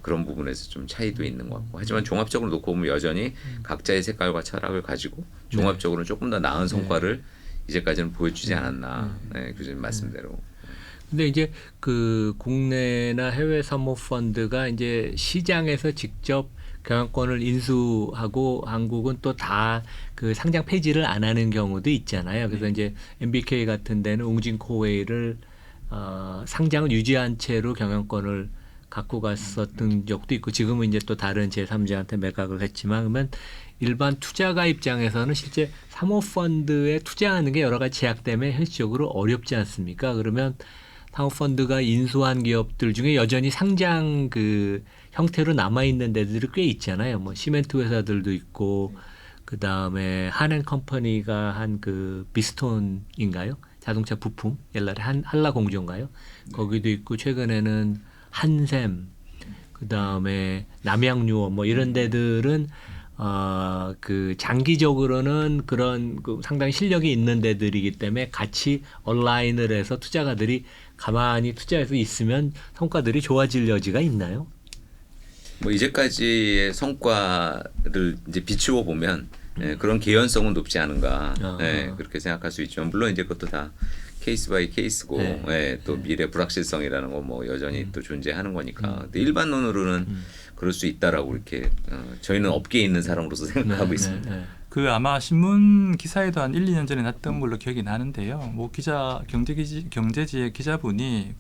그런 부분에서 좀 차이도 있는 것 같고 하지만 종합적으로 놓고 보면 여전히 각자의 색깔과 철학을 가지고 종합적으로 조금 더 나은 성과를 이제까지는 보여주지 않았나 교수님 말씀대로. 근데 이제 그 국내나 해외 사모펀드가 이제 시장에서 직접 경영권을 인수하고 한국은 또 다 그 상장 폐지를 안 하는 경우도 있잖아요. 그래서 이제 MBK 같은 데는 웅진코웨이를 상장을 유지한 채로 경영권을 갖고 갔었던 적도 있고 지금은 이제 또 다른 제3자한테 매각을 했지만 그러면 일반 투자가 입장에서는 실제 사모펀드에 투자하는 게 여러 가지 제약 때문에 현실적으로 어렵지 않습니까? 그러면 사모펀드가 인수한 기업들 중에 여전히 상장 그 형태로 남아 있는 데들이 꽤 있잖아요. 뭐 시멘트 회사들도 있고 그다음에 한앤컴퍼니가 한 그 비스톤인가요? 자동차 부품 옛날에 한라공조인가요? 거기도 있고 최근에는 한샘 그다음에 남양유업 뭐 이런 데들은 그 장기적으로는 그런 그 상당히 실력이 있는 데들이기 때문에 같이 온라인을 해서 투자가들이 가만히 투자해서 있으면 성과들이 좋아질 여지가 있나요? 뭐 이제까지의 성과를 이제 비추어 보면 그런 개연성은 높지 않은가 그렇게 생각할 수 있지만 물론 이제 그것도 다 케이스 바이 케이스고 또 미래 불확실성이라는 거 뭐 여전히 또 존재하는 거니까 근데 일반론으로는 그럴 수 있다라고 이렇게 저희는 업계에 있는 사람으로서 생각하고 있습니다. 그 아마 신문 기사에도 한 1, 2년 전에 났던 걸로 기억이 나는데요. 뭐 경제지의 기자분이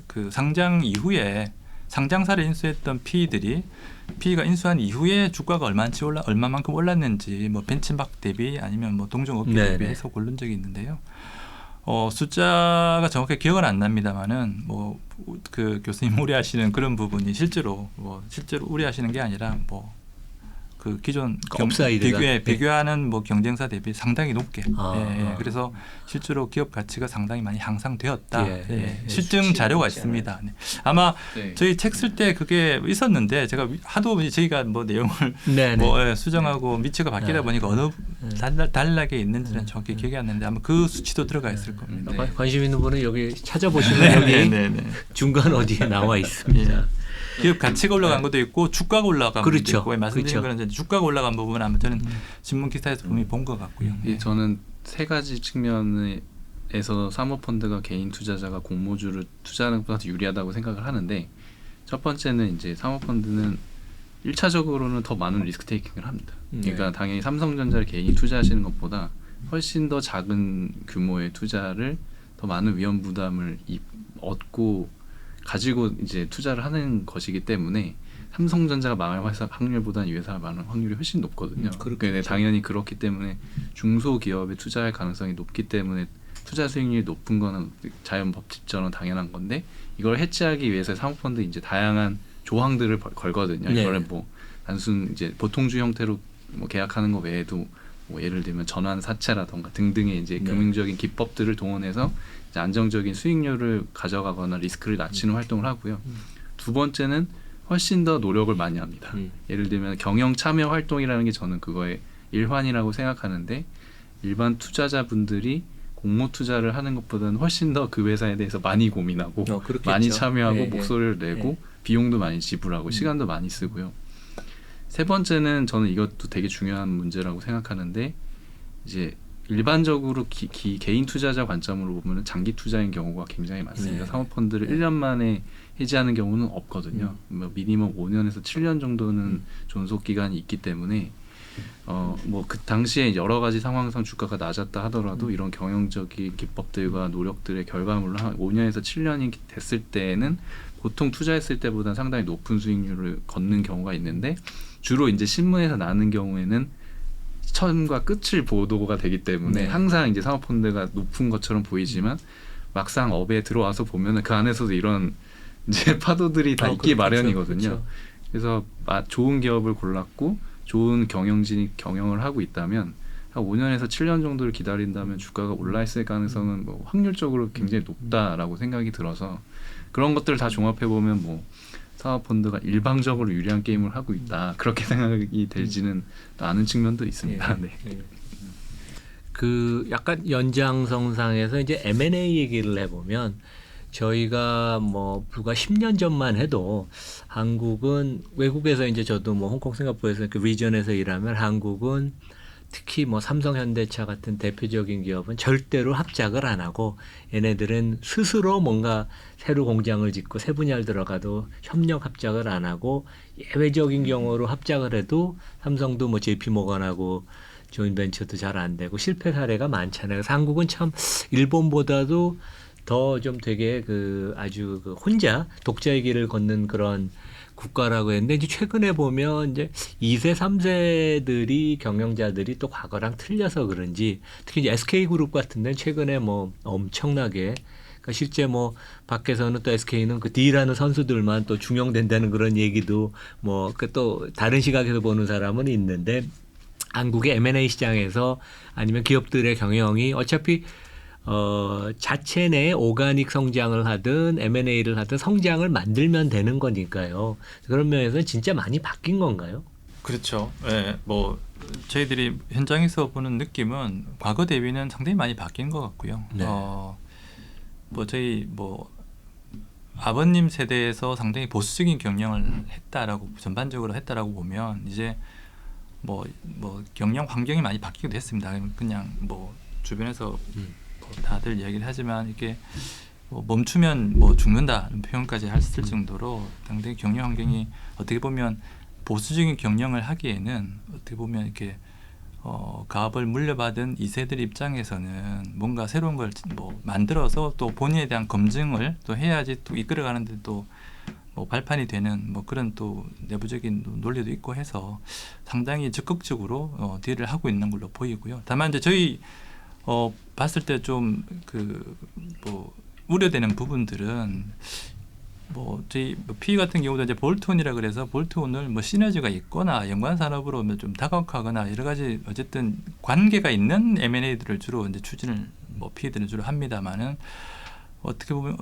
그 상장 이후에 상장사를 인수했던 PE가 인수한 이후에 주가가 얼마만큼 올랐는지 뭐 벤치마크 대비 아니면 뭐 동종업계 대비해서 고른 적이 있는데요. 숫자가 정확하게 기억은 안 납니다만은 뭐 그 교수님 우려하시는 그런 부분이 실제로 우려하시는 게 아니라 뭐 그 기존 비교하는 뭐 경쟁사 대비 상당히 높게 그래서 실제로 기업 가치가 상당히 많이 향상되었다. 실증 자료가 있습니다. 아마 저희 책 쓸 때 그게 있었는데 제가 하도 저희가 뭐 내용을 뭐 수정하고 미처가 바뀌다 보니까 어느 단락에 있는지는 정확히 기억이 안 나는데 아마 그 수치도 들어가 있을 겁니다. 관심 있는 분은 여기 찾아보시면 여기 중간 어디에 나와 있습니다. 기업 가치가 올라간 것도 있고 주가가 올라간 것도 있고 말씀드린 그렇죠. 거는 주가가 올라간 부분은 아마 저는 신문 기사에서 분명히 본 것 같고요. 저는 세 가지 측면에서 사모펀드가 개인 투자자가 공모주를 투자하는 것보다 더 유리하다고 생각을 하는데 첫 번째는 이제 사모펀드는 1차적으로는 더 많은 리스크 테이킹을 합니다. 그러니까 당연히 삼성전자를 개인이 투자하시는 것보다 훨씬 더 작은 규모의 투자를 더 많은 위험 부담을 얻고 가지고 이제 투자를 하는 것이기 때문에 삼성전자가 망할 확률보다는 이 회사가 망할 확률이 훨씬 높거든요. 그러니까 당연히 그렇기 때문에 중소기업에 투자할 가능성이 높기 때문에 투자 수익률이 높은 거는 자연 법칙처럼 당연한 건데 이걸 해치하기 위해서 사모펀드 이제 다양한 조항들을 걸거든요. 이거를 뭐 단순 이제 보통주 형태로 뭐 계약하는 거 외에도 뭐 예를 들면 전환 사채라던가 등등의 이제 금융적인 기법들을 동원해서 이제 안정적인 수익률을 가져가거나 리스크를 낮추는 활동을 하고요. 두 번째는 훨씬 더 노력을 많이 합니다. 예를 들면 경영 참여 활동이라는 게 저는 그거의 일환이라고 생각하는데 일반 투자자분들이 공모 투자를 하는 것보다는 훨씬 더 그 회사에 대해서 많이 고민하고 그렇겠죠. 많이 참여하고 예, 목소리를 내고 비용도 많이 지불하고 시간도 많이 쓰고요. 세 번째는 저는 이것도 되게 중요한 문제라고 생각하는데 이제 일반적으로 개인 투자자 관점으로 보면 장기 투자인 경우가 굉장히 많습니다. 네. 사모펀드를 1년 만에 해지하는 경우는 없거든요. 뭐 미니멈 5년에서 7년 정도는 존속 기간이 있기 때문에 뭐 그 당시에 여러 가지 상황상 주가가 낮았다 하더라도 이런 경영적인 기법들과 노력들의 결과물로 한 5년에서 7년이 됐을 때는 보통 투자했을 때보다 상당히 높은 수익률을 걷는 경우가 있는데 주로 이제 신문에서 나는 경우에는 처음과 끝을 보도가 되기 때문에 네. 항상 이제 사모펀드가 높은 것처럼 보이지만 막상 업에 들어와서 보면은 그 안에서도 이런 이제 파도들이 다 있기 그렇겠죠. 마련이거든요. 그렇죠. 그래서 좋은 기업을 골랐고 좋은 경영진이 경영을 하고 있다면 한 5년에서 7년 정도를 기다린다면 주가가 올라 있을 가능성은 뭐 확률적으로 굉장히 높다라고 생각이 들어서 그런 것들을 다 종합해 보면 뭐 사모펀드가 일방적으로 유리한 게임을 하고 있다 그렇게 생각이 들지는 않은 측면도 있습니다. 네. 그 약간 연장선상에서 이제 M&A 얘기를 해보면 저희가 뭐 불과 10년 전만 해도 한국은 외국에서 이제 저도 뭐 홍콩 싱가포르에서 그 리전에서 일하면 한국은 특히 뭐 삼성 현대차 같은 대표적인 기업은 절대로 합작을 안 하고 얘네들은 스스로 뭔가 새로 공장을 짓고 새 분야를 들어가도 협력 합작을 안 하고 예외적인 경우로 합작을 해도 삼성도 뭐 JP모건하고 조인벤처도 잘 안 되고 실패 사례가 많잖아요. 그래서 한국은 참 일본보다도 더 좀 되게 그 아주 그 혼자 독자의 길을 걷는 그런 국가라고 했는데 이제 최근에 보면 이제 2세, 3세들이 경영자들이 또 과거랑 틀려서 그런지 특히 이제 SK그룹 같은 데는 최근에 뭐 엄청나게 그러니까 실제 뭐 밖에서는 또 SK는 그 D라는 선수들만 또 중용된다는 그런 얘기도 뭐 그 또 다른 시각에서 보는 사람은 있는데 한국의 M&A 시장에서 아니면 기업들의 경영이 어차피 자체 내에 오가닉 성장을 하든 M&A를 하든 성장을 만들면 되는 거니까요. 그런 면에서는 진짜 많이 바뀐 건가요? 그렇죠. 예, 뭐 저희들이 현장에서 보는 느낌은 과거 대비는 상당히 많이 바뀐 것 같고요. 네. 뭐 저희 뭐 아버님 세대에서 상당히 보수적인 경영을 했다라고 전반적으로 했다라고 보면 이제 뭐 경영 환경이 많이 바뀌기도 했습니다. 그냥 뭐 주변에서 뭐 다들 이야기를 하지만 이게 뭐 멈추면 뭐 죽는다는 표현까지 했을 정도로 상당히 경영 환경이 어떻게 보면 보수적인 경영을 하기에는 어떻게 보면 이렇게 가업을 물려받은 2세들 입장에서는 뭔가 새로운 걸 뭐 만들어서 또 본인에 대한 검증을 또 해야지 또 이끌어가는데 또 뭐 발판이 되는 뭐 그런 또 내부적인 논리도 있고 해서 상당히 적극적으로 딜을 하고 있는 걸로 보이고요. 다만 이제 저희 봤을 때 좀 그 뭐 우려되는 부분들은 뭐 저희 PE 같은 경우도 이제 볼트온이라 그래서 볼트온을 뭐 시너지가 있거나 연관 산업으로 좀 다각화하거나 여러 가지 어쨌든 관계가 있는 M&A들을 주로 이제 추진을 뭐 PE들은 주로 합니다만은 어떻게 보면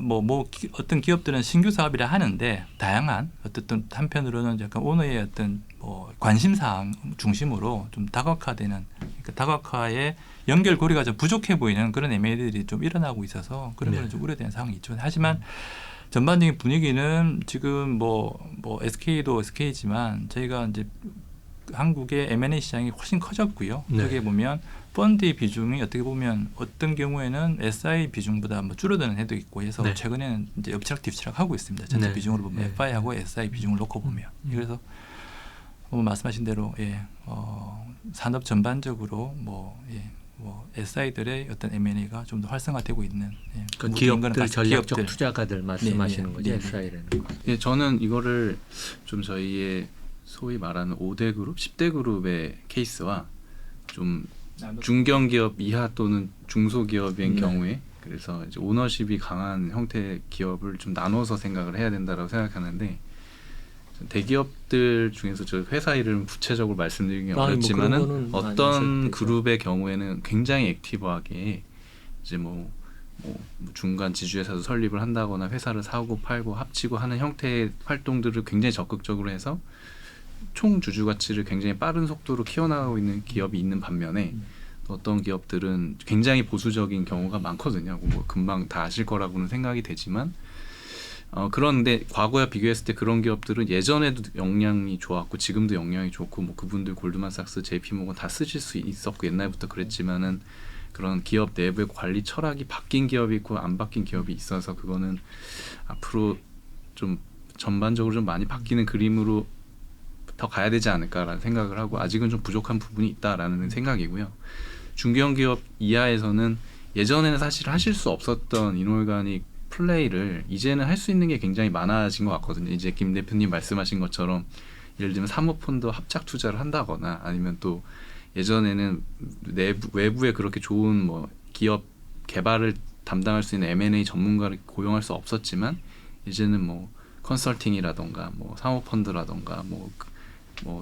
어떤 기업들은 신규 사업이라 하는데 다양한 어쨌든 한편으로는 약간 오너의 어떤 뭐 관심 사항 중심으로 좀 다각화되는 그러니까 다각화의 연결고리가 좀 부족해 보이는 그런 M&A들이 좀 일어나고 있어서 그런 건 좀 우려되는 상황이 있죠. 하지만 전반적인 분위기는 지금 뭐 SK도 SK지만 저희가 이제 한국의 M&A 시장이 훨씬 커졌고요. 네. 여기에 보면 펀드의 비중이 어떻게 보면 어떤 경우에는 SI 비중보다 뭐 줄어드는 해도 있고 해서 네. 최근에는 이제 엎치락뒤치락 하고 있습니다. 전체 네. 비중으로 보면 네. FI하고 SI 비중을 놓고 보면 그래서 말씀하신 대로 산업 전반적으로 뭐 SI들의 어떤 M&A가 좀 더 활성화되고 있는 그 모든 거는 기업들 전략적 기업들. 투자가들 말씀하시는 네, 거죠, 네. SI라는 거. 예, 저는 이거를 좀 저희의 소위 말하는 5대 그룹, 10대 그룹의 케이스와 좀 중견기업 이하 또는 중소기업인 경우에 그래서 이제 오너십이 강한 형태의 기업을 좀 나눠서 생각을 해야 된다고 생각하는데 대기업들 중에서 저 회사 이름 구체적으로 말씀드리긴 어렵지만은 그런 거는 어떤 많이 그룹의 경우에는 굉장히 액티브하게 이제 뭐 중간 지주회사도 설립을 한다거나 회사를 사고 팔고 합치고 하는 형태의 활동들을 굉장히 적극적으로 해서 총 주주 가치를 굉장히 빠른 속도로 키워나가고 있는 기업이 있는 반면에 어떤 기업들은 굉장히 보수적인 경우가 많거든요. 뭐 금방 다 아실 거라고는 생각이 되지만 그런데 과거와 비교했을 때 그런 기업들은 예전에도 역량이 좋았고 지금도 역량이 좋고 뭐 그분들 골드만삭스, JP모건 다 쓰실 수 있었고 옛날부터 그랬지만은 그런 기업 내부의 관리 철학이 바뀐 기업이 있고 안 바뀐 기업이 있어서 그거는 앞으로 좀 전반적으로 좀 많이 바뀌는 그림으로 더 가야 되지 않을까라는 생각을 하고 아직은 좀 부족한 부분이 있다라는 생각이고요. 중견 기업 이하에서는 예전에는 사실 하실 수 없었던 이놀가닉 플레이를 이제는 할 수 있는 게 굉장히 많아진 것 같거든요. 이제 김 대표님 말씀하신 것처럼 예를 들면 사모펀드 합작 투자를 한다거나 아니면 또 예전에는 외부에 그렇게 좋은 뭐 기업 개발을 담당할 수 있는 M&A 전문가를 고용할 수 없었지만 이제는 뭐 컨설팅이라던가 뭐 사모펀드라던가 뭐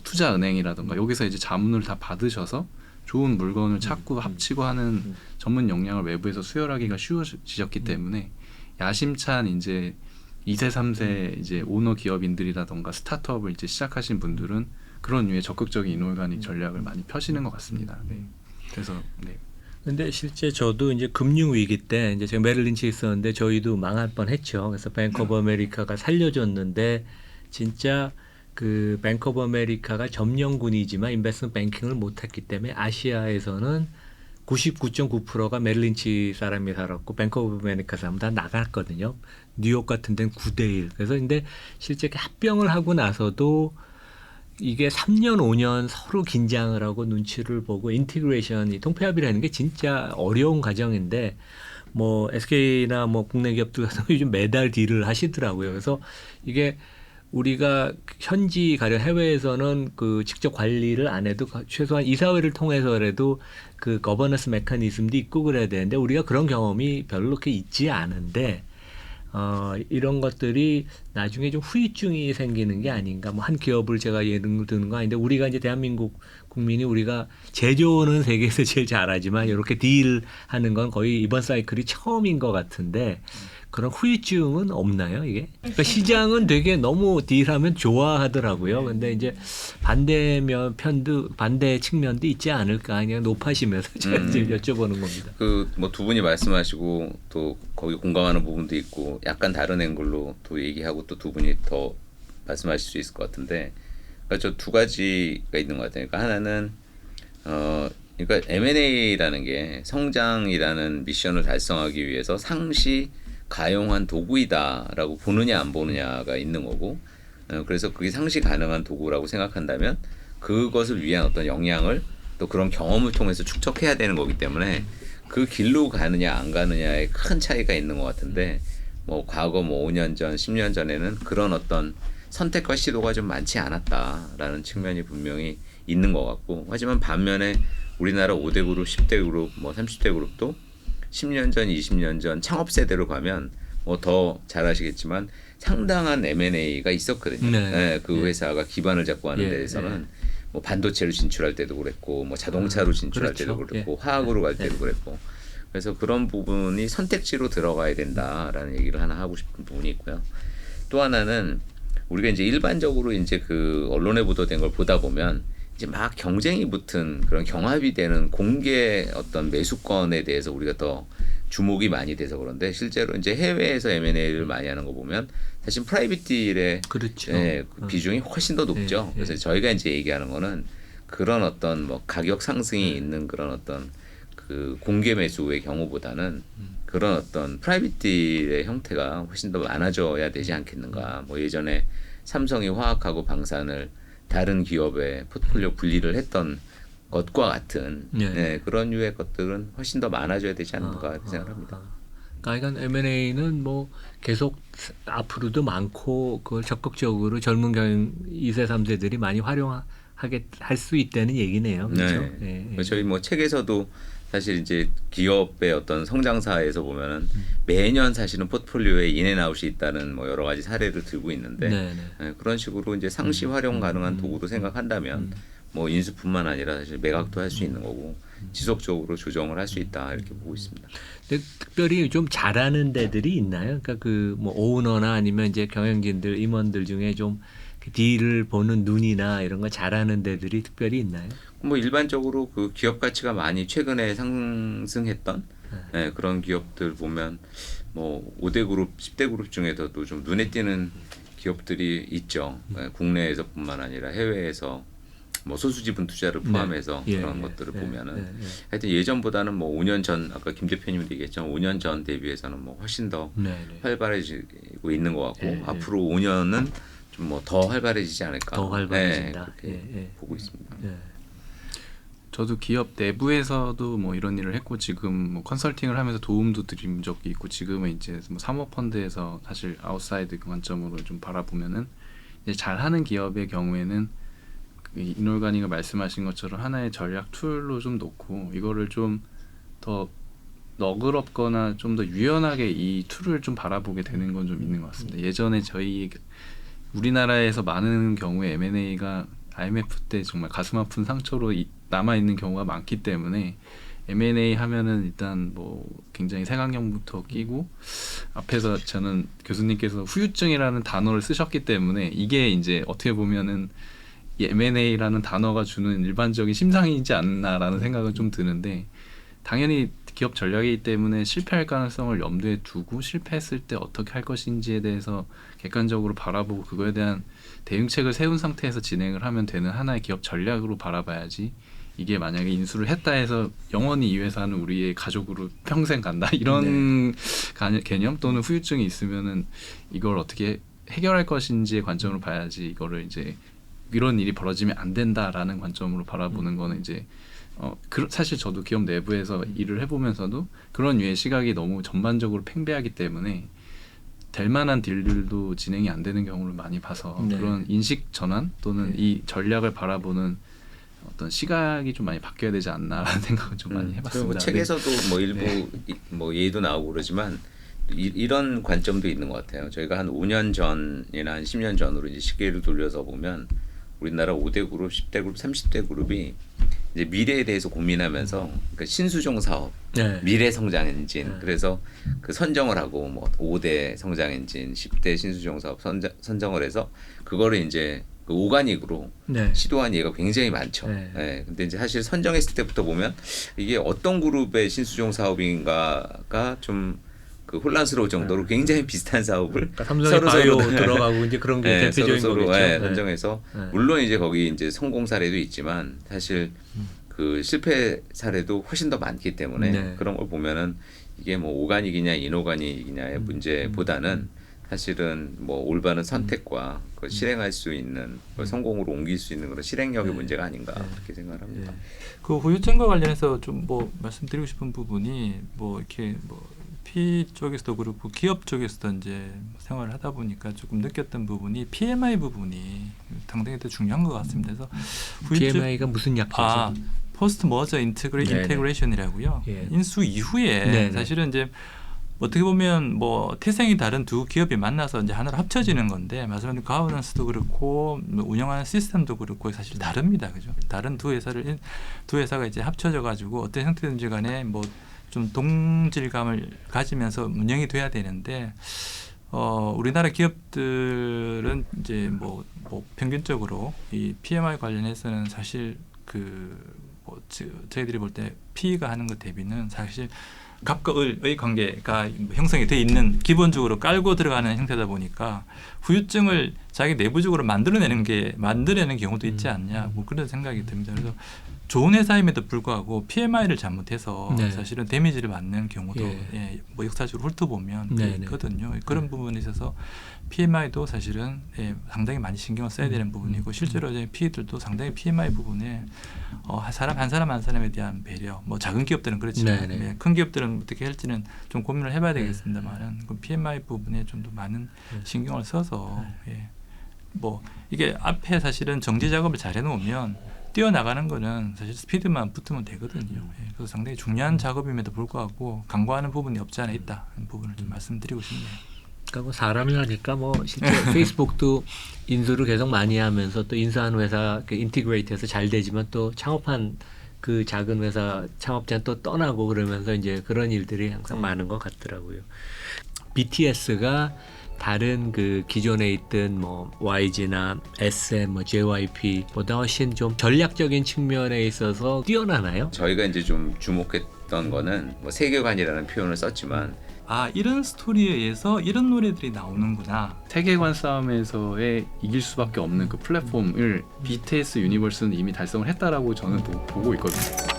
투자은행이라던가 여기서 이제 자문을 다 받으셔서 좋은 물건을 찾고 합치고 하는 전문 역량을 외부에서 수혈하기가 쉬워지셨기 때문에 야심찬 이제 2세, 3세 이제 오너 기업인들이라던가 스타트업을 이제 시작하신 분들은 그런 류의 적극적인 이놀가닉 전략을 많이 펴시는 것 같습니다. 네. 그래서 네. 근데 실제 저도 이제 금융 위기 때 이제 제가 메릴 린치에 있었는데 저희도 망할 뻔했죠. 그래서 뱅크 오브 아메리카가 살려줬는데 진짜 그 뱅크 오브 아메리카가 점령군이지만 인베스트먼트 뱅킹을 못했기 때문에 아시아에서는 99.9%가 메릴 린치 사람이 살았고 뱅크 오브 아메리카 사람 다 나갔거든요. 뉴욕 같은 데는 9대1. 그래서 근데 실제 합병을 하고 나서도 이게 3년 5년 서로 긴장을 하고 눈치를 보고 인티그레이션이 통폐합이라는 게 진짜 어려운 과정인데 뭐 SK나 뭐 국내 기업들 같은 거 요즘 매달 딜을 하시더라고요. 그래서 이게 우리가 현지 가령 해외에서는 그 직접 관리를 안 해도 최소한 이사회를 통해서라도 그 거버넌스 메커니즘도 있고 그래야 되는데 우리가 그런 경험이 별로 그렇게 있지 않은데 이런 것들이 나중에 좀 후유증이 생기는 게 아닌가. 뭐 한 기업을 제가 예를 드는 거 아닌데 우리가 이제 대한민국 국민이 우리가 제조는 세계에서 제일 잘하지만 이렇게 딜하는 건 거의 이번 사이클이 처음인 것 같은데 그런 후유증은 없나요, 이게? 그러니까 시장은 되게 너무 딜하면 좋아하더라고요. 근데 이제 반대 측면도 있지 않을까 그냥 높아시면서 제가 이제 여쭤보는 겁니다. 그 뭐 두 분이 말씀하시고 또 거기 공감하는 부분도 있고 약간 다른 앵글로 또 얘기하고 또 두 분이 더 말씀하실 수 있을 것 같은데, 그러니까 저 두 가지가 있는 것 같아요. 그러니까 하나는 그러니까 M&A라는 게 성장이라는 미션을 달성하기 위해서 상시 가용한 도구이다라고 보느냐 안 보느냐가 있는 거고, 그래서 그게 상시 가능한 도구라고 생각한다면 그것을 위한 어떤 역량을 또 그런 경험을 통해서 축적해야 되는 거기 때문에 그 길로 가느냐 안 가느냐에 큰 차이가 있는 것 같은데, 뭐 과거 뭐 5년 전, 10년 전에는 그런 어떤 선택과 시도가 좀 많지 않았다라는 측면이 분명히 있는 것 같고, 하지만 반면에 우리나라 5대 그룹, 10대 그룹, 뭐 30대 그룹도 10년 전, 20년 전 창업 세대로 가면 뭐 더 잘 아시겠지만 상당한 M&A가 있었거든요. 네. 네, 그 회사가 기반을 잡고 하는 데에서는 뭐 반도체로 진출할 때도 그랬고, 뭐 자동차로 진출할 그렇죠. 때도 그랬고, 화학으로 갈 때도 그랬고, 그래서 그런 부분이 선택지로 들어가야 된다라는 얘기를 하나 하고 싶은 부분이 있고요. 또 하나는 우리가 이제 일반적으로 이제 그 언론에 보도된 걸 보다 보면 이제 막 경쟁이 붙은 그런 경합이 되는 공개 어떤 매수권에 대해서 우리가 더 주목이 많이 돼서 그런데, 실제로 이제 해외에서 M&A를 많이 하는 거 보면 사실 프라이빗 딜의 그렇죠. 그 비중이 훨씬 더 높죠. 그래서 저희가 이제 얘기하는 거는 그런 어떤 뭐 가격 상승이 있는 그런 어떤 그 공개 매수의 경우보다는 그런 어떤 프라이빗 딜의 형태가 훨씬 더 많아져야 되지 않겠는가. 뭐 예전에 삼성이 화학하고 방산을 다른 기업의 포트폴리오 분리를 했던 것과 같은 그런 류의 것들은 훨씬 더 많아져야 되지 않는가 생각합니다. 그러니까 M&A는 뭐 계속 앞으로도 많고 그걸 적극적으로 젊은 경영 2세, 3세들이 많이 활용하게 할 수 있다는 얘기네요. 그렇죠? 네. 저희 뭐 책에서도 사실 이제 기업의 어떤 성장사에서 보면은 매년 사실은 포트폴리오에 인앤아웃이 있다는 뭐 여러 가지 사례를 들고 있는데, 그런 식으로 이제 상시 활용 가능한 도구로 생각한다면 뭐 인수뿐만 아니라 사실 매각도 할 수 있는 거고 지속적으로 조정을 할 수 있다 이렇게 보고 있습니다. 근데 특별히 좀 잘하는 데들이 있나요? 그러니까 그 뭐 오너나 아니면 이제 경영진들, 임원들 중에 좀 딜을 보는 눈이나 이런 거 잘하는 데들이 특별히 있나요? 뭐 일반적으로 그 기업 가치가 많이 최근에 상승했던 그런 기업들 보면 뭐 5대 그룹, 10대 그룹 중에서도 좀 눈에 띄는 기업들이 있죠. 국내에서뿐만 아니라 해외에서 뭐 소수지분 투자를 포함해서 그런 것들을 보면은 하여튼 예전보다는 뭐 5년 전 아까 김 대표님도 얘기했지만 5년 전 대비해서는 뭐 훨씬 더 활발해지고 있는 것 같고 앞으로 5년은 좀 뭐 더 활발해지지 않을까. 더 활발해진다. 그렇게 보고 있습니다. 저도 기업 내부에서도 뭐 이런 일을 했고 지금 뭐 컨설팅을 하면서 도움도 드린 적이 있고 지금은 이제 뭐 사모펀드에서 사실 아웃사이드 관점으로 좀 바라보면은 이제 잘하는 기업의 경우에는 이놀가닉가 말씀하신 것처럼 하나의 전략 툴로 좀 놓고 이거를 좀 더 너그럽거나 좀 더 유연하게 이 툴을 좀 바라보게 되는 건 좀 있는 것 같습니다. 예전에 저희 우리나라에서 많은 경우에 M&A가 IMF 때 정말 가슴 아픈 상처로 남아 있는 경우가 많기 때문에 M&A 하면은 일단 뭐 굉장히 색안경부터 끼고 앞에서 저는 교수님께서 후유증이라는 단어를 쓰셨기 때문에 이게 이제 어떻게 보면은 이 M&A라는 단어가 주는 일반적인 심상이지 않나라는 생각은 좀 드는데 당연히 기업 전략이기 때문에 실패할 가능성을 염두에 두고 실패했을 때 어떻게 할 것인지에 대해서 객관적으로 바라보고 그거에 대한 대응책을 세운 상태에서 진행을 하면 되는 하나의 기업 전략으로 바라봐야지 이게 만약에 인수를 했다 해서 영원히 이 회사는 우리의 가족으로 평생 간다 이런 개념 또는 후유증이 있으면은 이걸 어떻게 해결할 것인지의 관점으로 봐야지 이거를 이제 이런 일이 벌어지면 안 된다라는 관점으로 바라보는 거는 이제 사실 저도 기업 내부에서 일을 해보면서도 그런 류의 시각이 너무 전반적으로 팽배하기 때문에 될 만한 딜들도 진행이 안 되는 경우를 많이 봐서 그런 인식 전환 또는 이 전략을 바라보는 어떤 시각이 좀 많이 바뀌어야 되지 않나라는 생각을 좀 많이 해봤습니다. 뭐 책에서도 뭐 일부 뭐 예도 나오고 그러지만 이런 관점도 있는 것 같아요. 저희가 한 5년 전이나 한 10년 전으로 이제 시계를 돌려서 보면 우리나라 5대 그룹, 10대 그룹, 30대 그룹이 이제 미래에 대해서 고민하면서 그러니까 신수종 사업, 미래 성장 엔진 그래서 그 선정을 하고 뭐 5대 성장 엔진, 10대 신수종 사업 선정을 해서 그거를 이제 그 오가닉으로 시도한 예가 굉장히 많죠. 근데 이제 사실 선정했을 때부터 보면 이게 어떤 그룹의 신수종 사업인가가 좀 그 혼란스러울 정도로 굉장히 비슷한 사업을 그러니까 삼성의 바이오 들어가고 이제 그런 게 대표적인 서로 거겠죠. 선정해서 물론 이제 거기 이제 성공 사례도 있지만 사실 그 실패 사례도 훨씬 더 많기 때문에 그런 걸 보면은 이게 뭐 오가닉이냐 이노가닉이냐의 문제보다는 사실은 뭐 올바른 선택과 그걸 실행할 수 있는 그걸 성공으로 옮길 수 있는 그런 실행력의 문제가 아닌가 그렇게 생각을 합니다. 그 후유증과 관련해서 좀 뭐 말씀드리고 싶은 부분이 뭐 이렇게 뭐 P 쪽에서도 그렇고 기업 쪽에서도 이제 생활을 하다 보니까 조금 느꼈던 부분이 PMI 부분이 상당히 더 중요한 것 같습니다. 그래서 PMI가 무슨 약자죠? 포스트 머저 인테그레이션이라고요. 인수 이후에 사실은 이제 어떻게 보면 뭐 태생이 다른 두 기업이 만나서 이제 하나로 합쳐지는 건데 말씀하신 가버넌스도 그렇고 운영하는 시스템도 그렇고 사실 다릅니다, 그죠? 다른 두 회사가 이제 합쳐져 가지고 어떤 형태든지 간에 뭐 좀 동질감을 가지면서 운영이 돼야 되는데 우리나라 기업들은 이제 뭐 평균적으로 이 PMI 관련해서는 사실 뭐 저희들이 볼 때 P가 하는 것 대비는 사실 갑과 을의 관계가 형성이 돼 있는 기본적으로 깔고 들어가는 형태다 보니까 후유증을 자기 내부적으로 만들어내는 경우도 있지 않냐 뭐 그런 생각이 듭니다. 그래서 좋은 회사임에도 불구하고 PMI를 잘못해서 사실은 데미지를 받는 경우도 뭐 역사적으로 훑어보면 있거든요. 그런 부분에 있어서 PMI도 사실은 상당히 많이 신경을 써야 되는 부분이고 실제로 PE들도 상당히 PMI 부분에 한 사람에 대한 배려 뭐 작은 기업들은 그렇지만 큰 기업들은 어떻게 할지는 좀 고민을 해봐야 되겠습니다만은 그 PMI 부분에 좀 더 많은 신경을 써서 뭐 이게 앞에 사실은 정지 작업을 잘 해놓으면 뛰어나가는 거는 사실 스피드만 붙으면 되거든요. 그래서 상당히 중요한 작업임에도 불구하고 간과하는 부분이 없지 않아 있다는 부분을 좀 말씀드리고 싶네요. 그러니까 뭐 사람이라니까 뭐 실제 페이스북도 인수를 계속 많이 하면서 또 인수한 회사 인티그레이트해서 잘 되지만 또 창업한 그 작은 회사 창업자는 또 떠나고 그러면서 이제 그런 일들이 항상 많은 것 같더라고요. BTS가 다른 그 기존에 있던 뭐 YG나 SM, 뭐 JYP 보다 훨씬 좀 전략적인 측면에 있어서 뛰어나나요? 저희가 이제 좀 주목했던 거는 뭐 세계관이라는 표현을 썼지만 아, 이런 스토리에 의해서 이런 노래들이 나오는구나. 세계관 싸움에서의 이길 수밖에 없는 그 플랫폼을 BTS 유니버스는 이미 달성을 했다라고 저는 보고 있거든요.